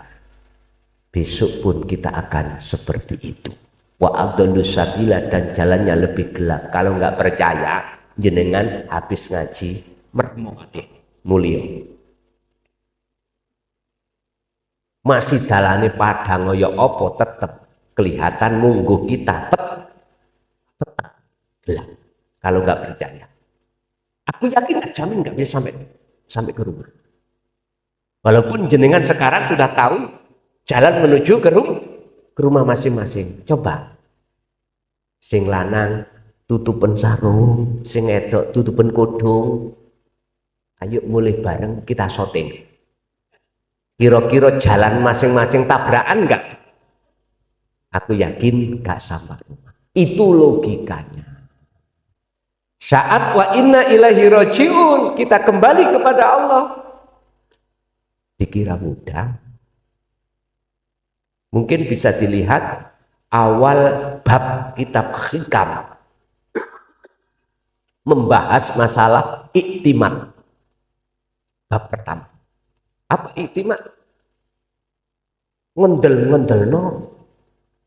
besok pun kita akan seperti itu. Wa adallus sabila, dan jalannya lebih gelap. Kalau nggak percaya, jenengan habis ngaji mermokate mulia, masih dalane padang ya apa, tetap kelihatan mungguh kita tetap gelap. Kalau nggak percaya, aku yakin nggak jamin nggak bisa sampai ke rumah. Walaupun jenengan sekarang sudah tahu jalan menuju ke rumah masing-masing. Coba sing lanang tutupen sarung, sing edok tutupen kodong. Ayo mulai bareng kita syuting. Kira-kira jalan masing-masing tabrakan enggak? Aku yakin enggak sampai rumah. Itu logikanya. Saat wa inna ilaihi rajiun, kita kembali kepada Allah, dikira mudah. Mungkin bisa dilihat awal bab kitab Hikam membahas masalah iktimat. Bab pertama. Apa iktimat? Ngendel-ngendelno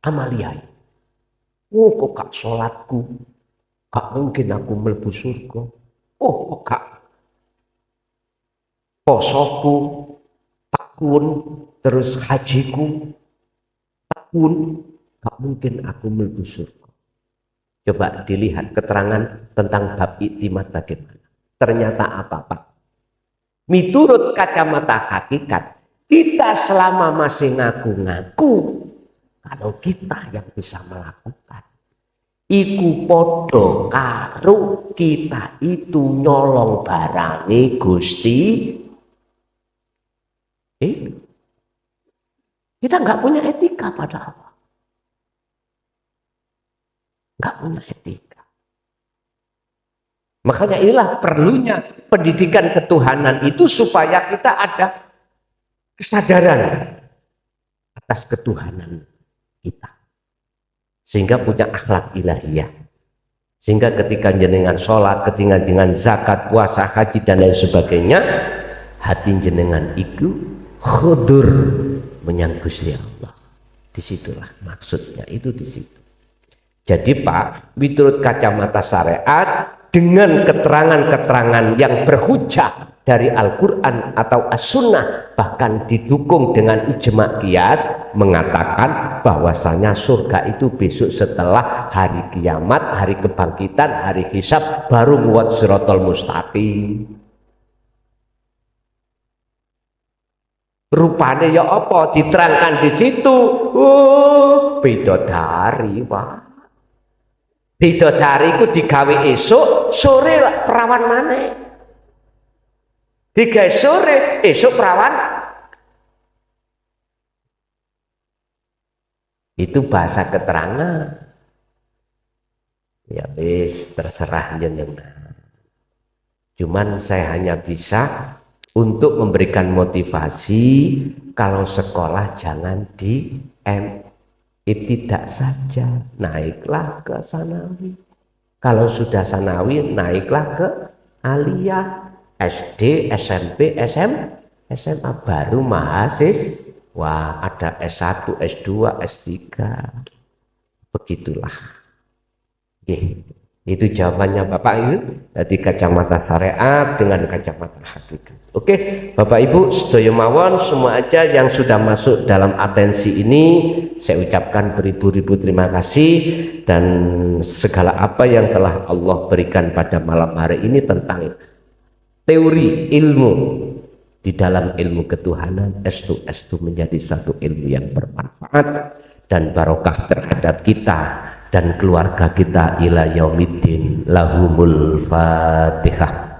amaliyah. Oh kok gak sholatku, gak mungkin aku mlebu surga. Oh kok gak posoku, tekun, terus hajiku, tekun, gak mungkin aku mlebu surga. Coba dilihat keterangan tentang bab iktimat bagaimana. Ternyata apa Pak? Miturut kacamata hakikat, kita selama masih ngaku-ngaku kalau kita yang bisa melakukan, iku podo karo kita itu nyolong barangi Gusti. Itu kita nggak punya etika pada Allah, nggak punya etika. Makanya inilah perlunya pendidikan ketuhanan itu, supaya kita ada kesadaran atas ketuhanan kita, sehingga punya akhlak ilahiyah, sehingga ketika jenengan sholat, ketika jenengan zakat, puasa, haji dan lain sebagainya, hati jenengan itu khudur menyang Gusti Allah. Disitulah maksudnya, itu di situ. Jadi Pak, menurut kacamata syariat, dengan keterangan-keterangan yang berhujah dari Al-Quran atau As-Sunnah, bahkan didukung dengan ijma' qiyas, mengatakan bahwasanya surga itu besok setelah hari kiamat, hari kebangkitan, hari hisab, baru muat siratal mustaqim. Rupanya ya apa? Diterangkan di situ. Bidadari, Pak. Bidadari ku digawe esuk, sore perawan maneh. Digawe sore, esok perawan. Itu bahasa keterangan. Ya wis terserah jenengan. Cuman saya hanya bisa untuk memberikan motivasi kalau sekolah jangan di ibtidak saja, naiklah ke sanawi. Kalau sudah sanawi naiklah ke aliyah, SD, SMP, SMA, baru mahasiswa, ada S1, S2, S3. Begitulah. Itu jawabannya Bapak Ibu dari kacamata syariat dengan kacamata hakikat. Oke, Bapak Ibu sedaya mawon semua aja yang sudah masuk dalam atensi ini saya ucapkan beribu-ribu terima kasih, dan segala apa yang telah Allah berikan pada malam hari ini tentang teori ilmu di dalam ilmu ketuhanan estu menjadi satu ilmu yang bermanfaat dan barokah terhadap kita dan keluarga kita ila yaumiddin. Lahumul Fatihah.